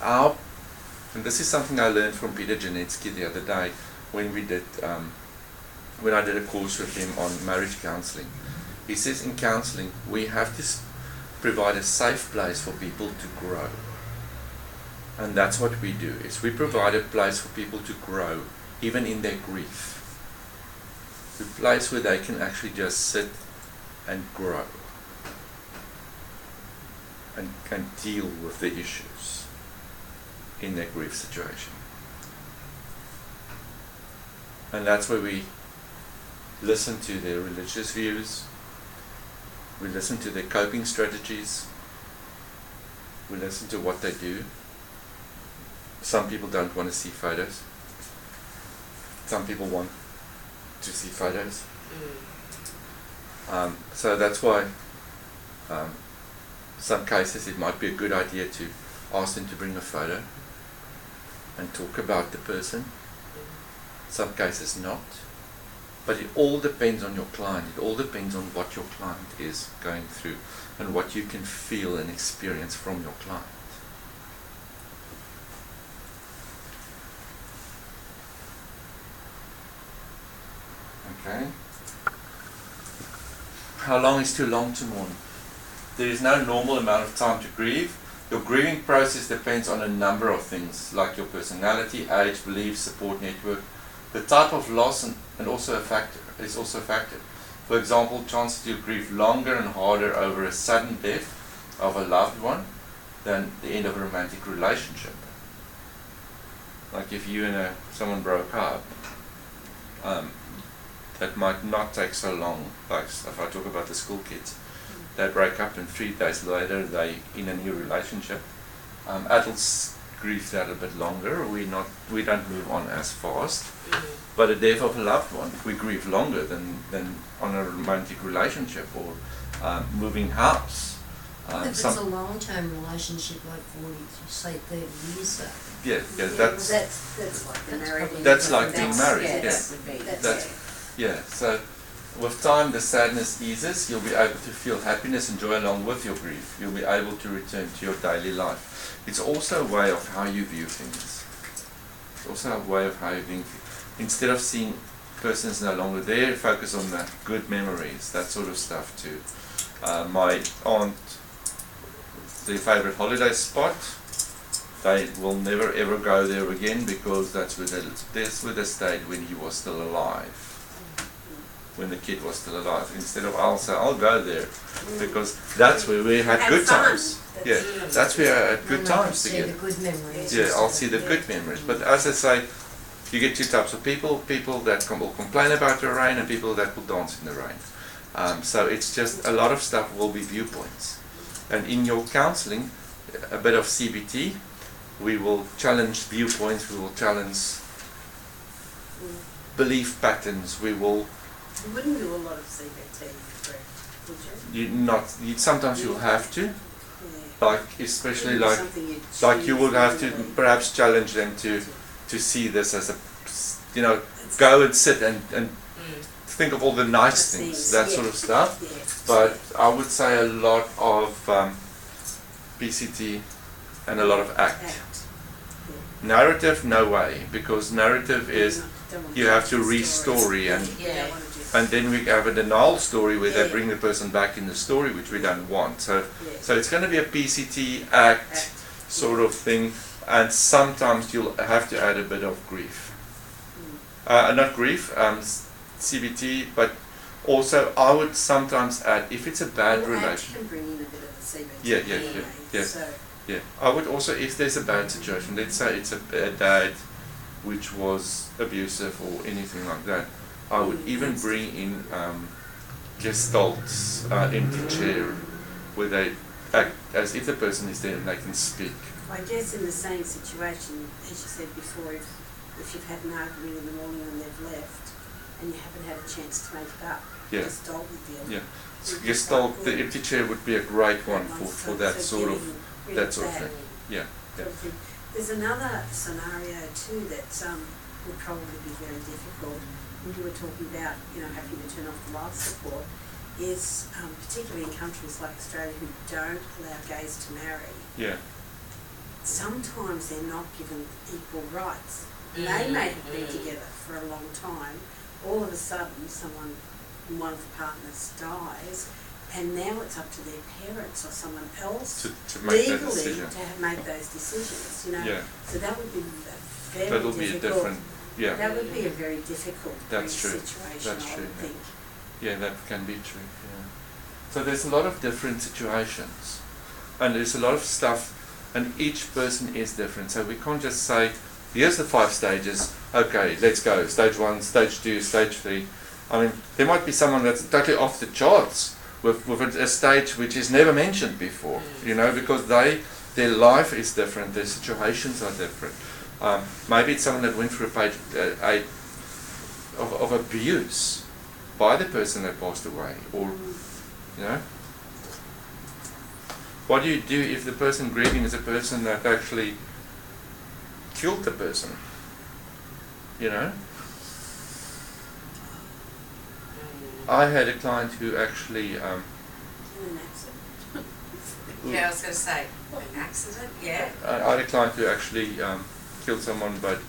And this is something I learned from Peter Janetsky the other day when I did a course with him on marriage counselling. He says in counselling we have to provide a safe place for people to grow. And that's what we do, is we provide a place for people to grow, even in their grief. A place where they can actually just sit and grow and can deal with the issues in their grief situation. And that's where we listen to their religious views, we listen to their coping strategies, We listen to what they do. Some people don't want to see photos. Some people want to see photos. So that's why some cases it might be a good idea to ask them to bring a photo and talk about the person. Some cases not. But it all depends on your client. It all depends on what your client is going through and what you can feel and experience from your client. Okay. How long is too long to mourn? There is no normal amount of time to grieve. Your grieving process depends on a number of things, like your personality, age, beliefs, support network. The type of loss and also a factor is also a factor. For example, chances you grieve longer and harder over a sudden death of a loved one than the end of a romantic relationship. Like if you and someone broke up, that might not take so long. Like if I talk about the school kids, they break up and 3 days later they in a new relationship. Adults grieve that a bit longer. We don't move on as fast. But a death of a loved one, we grieve longer than on a romantic relationship or moving house. If it's a long-term relationship, like 40, say 30 years, though. Yeah, That's like the married. That's like being married. Yeah, Yeah. that would be. Yeah, so with time the sadness eases, you'll be able to feel happiness and joy along with your grief. You'll be able to return to your daily life. It's also a way of how you view things. It's also a way of how you view things. Instead of seeing persons no longer there, focus on the good memories, that sort of stuff too. My aunt, their favourite holiday spot, they will never ever go there again because that's where they stayed when he was still alive. When the kid was still alive. Instead of I'll say I'll go there because that's where we had good times. Yeah, that's where I had good times together. See the good memories. Yeah, I'll see the good memories. But as I say, you get two types of people that will complain about the rain and people that will dance in the rain. So it's just a lot of stuff will be viewpoints. And in your counselling, a bit of CBT, we will challenge viewpoints, we will challenge belief patterns, we will... You wouldn't do a lot of CBT, would you? Sometimes you'll have to, Yeah. like especially Wouldn't be like something you'd you choose would have to manually. perhaps challenge them to see this as a, go and sit and think of all the nice things, that sort of stuff. Yeah. But I would say a lot of PCT and a lot of ACT. Yeah. Narrative, no way, because narrative is Don't want you have to re-story and Yeah. then we have a denial story where they bring the person back in the story, which we don't want. So it's going to be a PCT ACT sort of thing, and sometimes you'll have to add a bit of grief. Not grief, CBT, but also I would sometimes add, if it's a bad relation. can bring in a bit of the CBT. Yeah. anyway, So, Yeah, I would also, if there's a bad situation, let's say it's a dad which was abusive or anything like that, I would even bring in gestalts, empty chair, where they act as if the person is there and they can speak. I guess in the same situation, as you said before, if you've had an argument in the morning and they've left, and you haven't had a chance to make it up, Yeah. Gestalt would be Yeah. So would be gestalt, quite the good. empty chair would be a great one So- for that so sort of getting rid that sort of that thing. Yeah. sort of thing. There's another scenario too that would probably be very difficult. When you were talking about, having to turn off the life support, is particularly in countries like Australia who don't allow gays to marry. Yeah. Sometimes they're not given equal rights. They may have been together for a long time. All of a sudden, one of the partners dies, and now it's up to their parents or someone else To make that legally decision. to make those decisions. Yeah. So that would be a very That'll be a difficult. different. Yeah. That would be a very difficult That's true. situation. That's I true, would yeah. think. Yeah, that can be true. Yeah. So there's a lot of different situations, and there's a lot of stuff, and each person is different. So we can't just say, here's the 5 stages. Okay, let's go. Stage 1, stage 2, stage 3. I mean, there might be someone that's totally off the charts with a stage which is never mentioned before. Because their life is different, their situations are different. Maybe it's someone that went through a of abuse by the person that passed away, or you know. What do you do if the person grieving is a person that actually killed the person? You know? I had a client who actually In an accident. Yeah, I was going to say, an accident, yeah. I had a client who actually killed someone but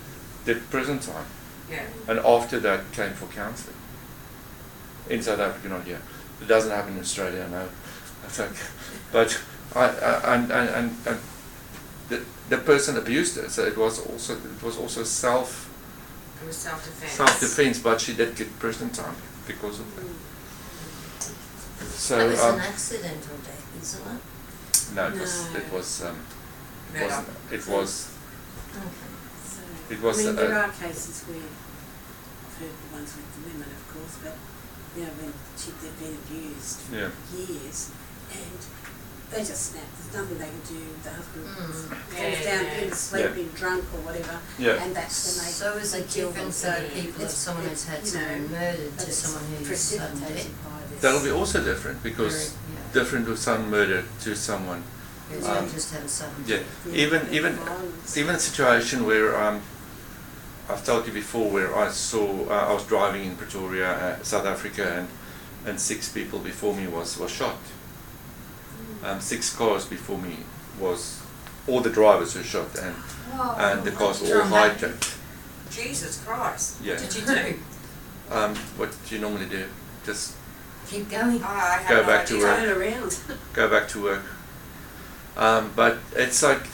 did prison time, Yeah. and after that came for counselling. In South Africa, not here. It doesn't happen in Australia, no. I think, but and the person abused her, so it was also It was self-defense. self-defense, but she did get prison time because of that. So That was an accidental death, isn't it? no, No. it was Murder. it was Okay. So, It was, I mean, there uh, are cases where I've heard the ones with the women, of course, but you know, when they've been abused for Yeah. years, and they just snap. There's nothing they can do. The husband falls Yeah, down yeah. in sleep, Yeah. being drunk or whatever, Yeah. and that's when they So is they it kill different them. for people if It's- someone has had you someone know, murdered but to it's someone who's sudden death? precipitated by this. that'll be also different because Yeah. different with some murder to someone. Who's just had a sudden Yeah, death. Yeah, even violence. even a situation where I've told you before where I saw I was driving in Pretoria, South Africa, and 6 people before me was shot. 6 cars before me all the drivers were shot, and the cars were all hijacked. Jesus Christ. Yeah. What did you do? What do you normally do? Just Keep going. Oh, I have Go no back to idea. work. Turn around. go back to work. But it's like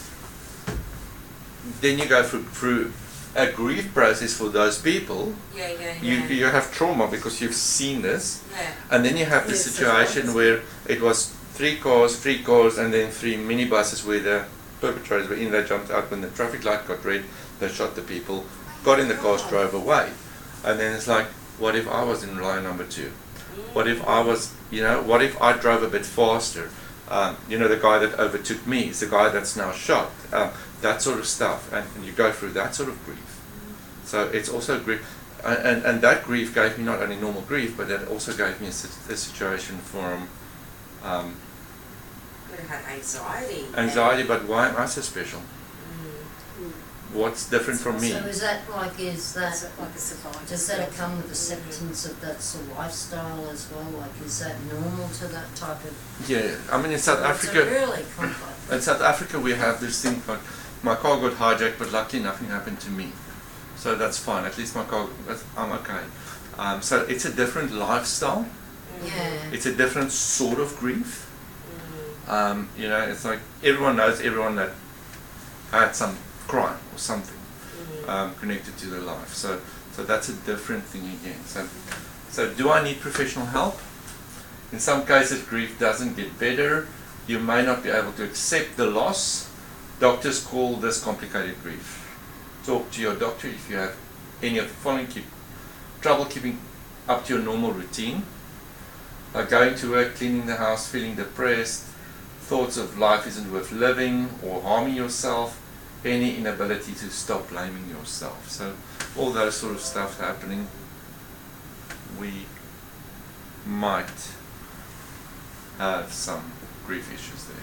then you go through a grief process for those people. Yeah. You have trauma because you've seen this, Yeah. and then you have the Yes, that's situation right. where it was 3 cars, and then 3 minibuses where the perpetrators were in. They jumped out when the traffic light got red. They shot the people, got in the cars, drove away, and then it's like, what if I was in line number 2? What if I was, what if I drove a bit faster? The guy that overtook me is the guy that's now shot. That sort of stuff, and you go through that sort of grief. So it's also grief, and that grief gave me not only normal grief, but it also gave me a situation from Would have had anxiety. anxiety. But why am I so special? Mm. What's different from me? So is that like, That's like a survivor. does that come with acceptance of that's a lifestyle as well? Like, is that normal to that type of? Yeah, I mean in South It's Africa. a really complex. In South Africa, we have this thing like, my car got hijacked, but luckily nothing happened to me. So that's fine, at least I'm okay. So it's a different lifestyle, Yeah. it's a different sort of grief. It's like everyone knows everyone that had some crime or something connected to their life. So that's a different thing again. So do I need professional help? In some cases, grief doesn't get better. You may not be able to accept the loss. Doctors call this complicated grief. Talk to your doctor if you have any of the following. Trouble keeping up to your normal routine, like going to work, cleaning the house, feeling depressed, thoughts of life isn't worth living or harming yourself, any inability to stop blaming yourself. So all those sort of stuff happening, we might have some grief issues there.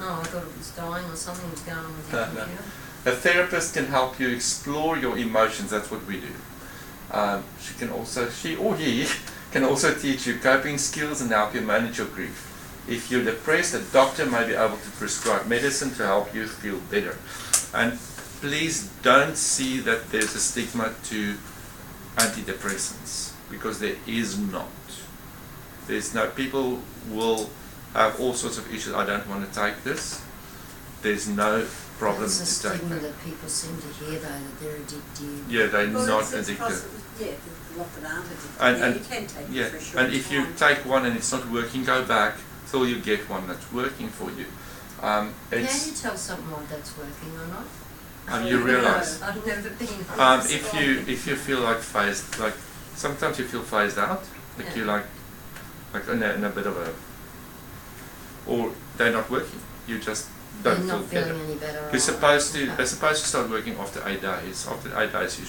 Oh, I thought it was dying or something's going on with your No. computer. A therapist can help you explore your emotions. That's what we do. She or he can also teach you coping skills and help you manage your grief. If you're depressed, a doctor may be able to prescribe medicine to help you feel better. And please don't see that there's a stigma to antidepressants, because there is not. There's no, people will have all sorts of issues. I don't want to take this. There's no problem It's a to take stigma that. that people seem to hear though, that they're addicted. Yeah, they're Well, not it's addicted. possible. Yeah, there's a lot that aren't addicted. And- Yeah, and- you can take Yeah, it for a short and if you time. take one and it's not working, go back till you get one that's working for you. How do you It's tell something like that's working or not? you realise I've never been. if you feel like phased, like sometimes you feel phased out, like Yeah. you like in a bit of a, or they're not working. You just They're don't not feel better. feeling any better. You're or- supposed to. okay. They're supposed to start working after 8 days. After 8 days, you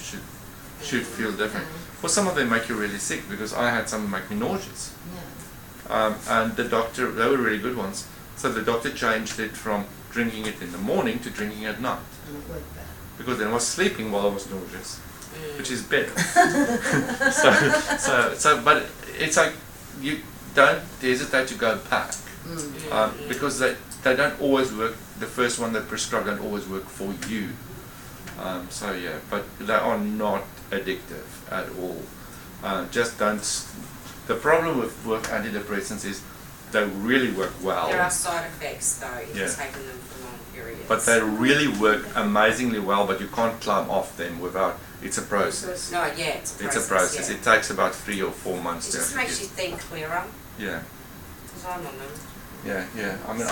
should feel different. Okay. For some of them, make you really sick because I had some make me nauseous. Yeah. And the doctor, they were really good ones. So the doctor changed it from drinking it in the morning to drinking at night. And it worked better. Because then I was sleeping while I was nauseous, Mm. which is better. But it's like you don't hesitate to go back because they don't always work. The first one they prescribe don't always work for you. So yeah, but they are not addictive at all. Just don't. The problem with antidepressants is they really work well. There are side effects though if Yeah. you're taking them for long periods. But they really work amazingly well, but you can't climb off them without, it's a process. No, yeah, it's a process. It's a process. Yeah. It takes about 3 or 4 months It to just actually makes you think clearer. Yeah, Because I'm on them. yeah. I mean,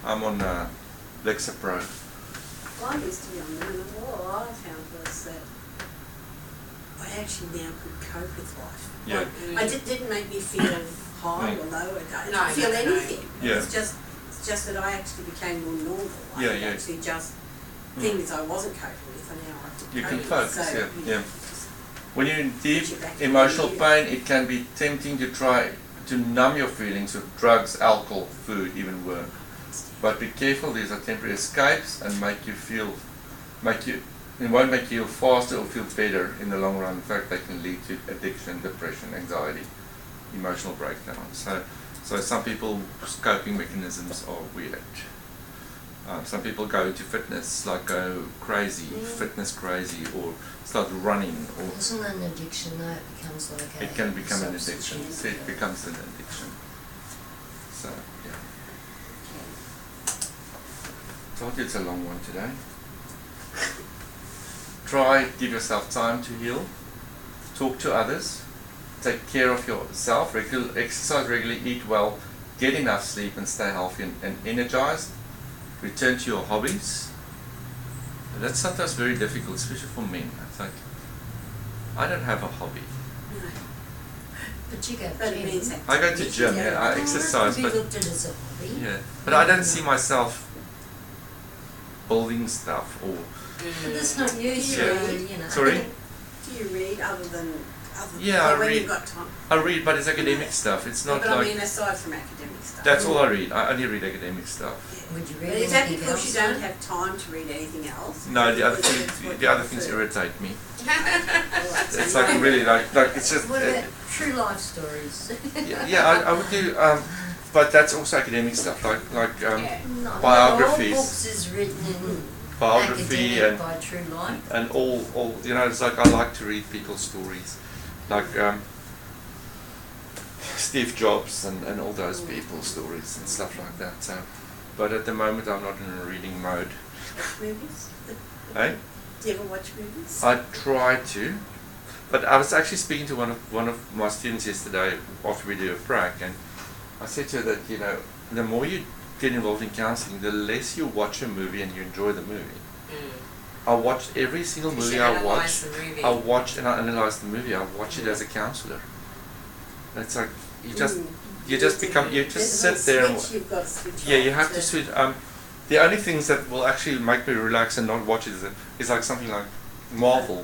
I'm on Lexapro. Well, I used to be on them, and all I found was that I actually now could cope with life. Yeah. Like, it didn't make me feel high or low. I No, didn't feel no. anything. Yeah. It's just that I actually became more normal. I Yeah, could yeah. actually just things I wasn't coping with, and now I could You cope can with. focus, So, yeah, you know, yeah. just When you're in deep Put you back in emotional the pain, it can be tempting to try to numb your feelings with drugs, alcohol, food, even work. But be careful, these are temporary escapes and it won't make you feel faster or feel better in the long run. In fact, they can lead to addiction, depression, anxiety, emotional breakdown. So some people's coping mechanisms are weird. Some people go into fitness, like go crazy, fitness crazy, or start running, or Isn't an addiction though? It becomes like a it can become an substitute. addiction. So it becomes an addiction. So yeah. Told you it's a long one today. Try, give yourself time to heal. Talk to others. Take care of yourself. Exercise regularly. Eat well. Get enough sleep and stay healthy and energized. Return to your hobbies. That's sometimes very difficult, especially for men. It's like, I don't have a hobby. no. But you go to But it gym. means that. I go to gym, yeah, I Oh, exercise, that but could be looked at as a hobby. yeah, but I don't see myself building stuff or But that's not you, so Yeah. you know. sorry. Do you read other than Yeah, I when read. you've got time? I read, but it's academic stuff. It's No, not but I like mean, aside from academic stuff. that's all I read. I only read academic stuff. Would you But read is that anything because you else? don't have time to read anything else? No, the other Or is it things, what the you other things prefer? irritate me. Oh, It's like really like it's just What about true life stories? yeah. I would do, but that's also academic stuff like Yeah. No, biographies. all books is written in biography academic and by true life. and all you know. It's like I like to read people's stories, like Steve Jobs and all those people's stories and stuff like that. So, but at the moment I'm not in a reading mode. Watch movies? Eh? Do you ever watch movies? I try to, but I was actually speaking to one of my students yesterday after we did a prac, and I said to her that the more you get involved in counselling, the less you watch a movie and you enjoy the movie. I watched every single Because movie you I analyse watched. the movie. I watched and I analysed the movie. I watch it as a counsellor. It's like you just sit there and You've got to switch yeah, off you have to switch. The only things that will actually make me relax and not watch it is like something like Marvel,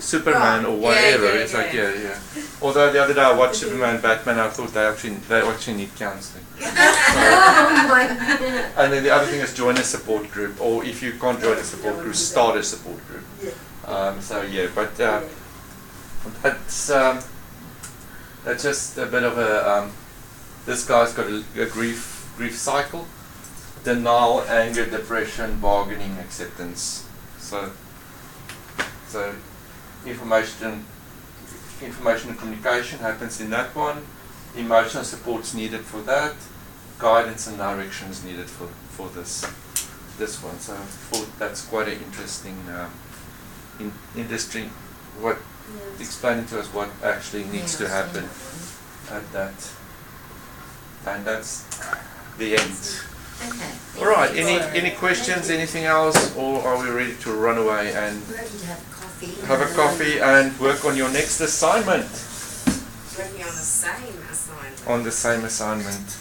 Superman or whatever. Yeah, It's like yeah. Although the other day I watched Superman, Batman, I thought they actually need counselling. Oh my goodness. And then the other thing is join a support group, or if you can't join a support group, start a support group. Yeah. So yeah, but that's just a bit of a. This guy's got a grief cycle: denial, anger, depression, bargaining, acceptance. So information and communication happens in that one. Emotional support's needed for that. Guidance and direction is needed for this one. So that's quite an interesting industry. What explaining to us what actually needs to happen at that, and that's the end. Okay. All right. Any questions? Anything else, or are we ready to run away and We're ready to have coffee. have a coffee and work on your next assignment? Working on the same assignment. On the same assignment.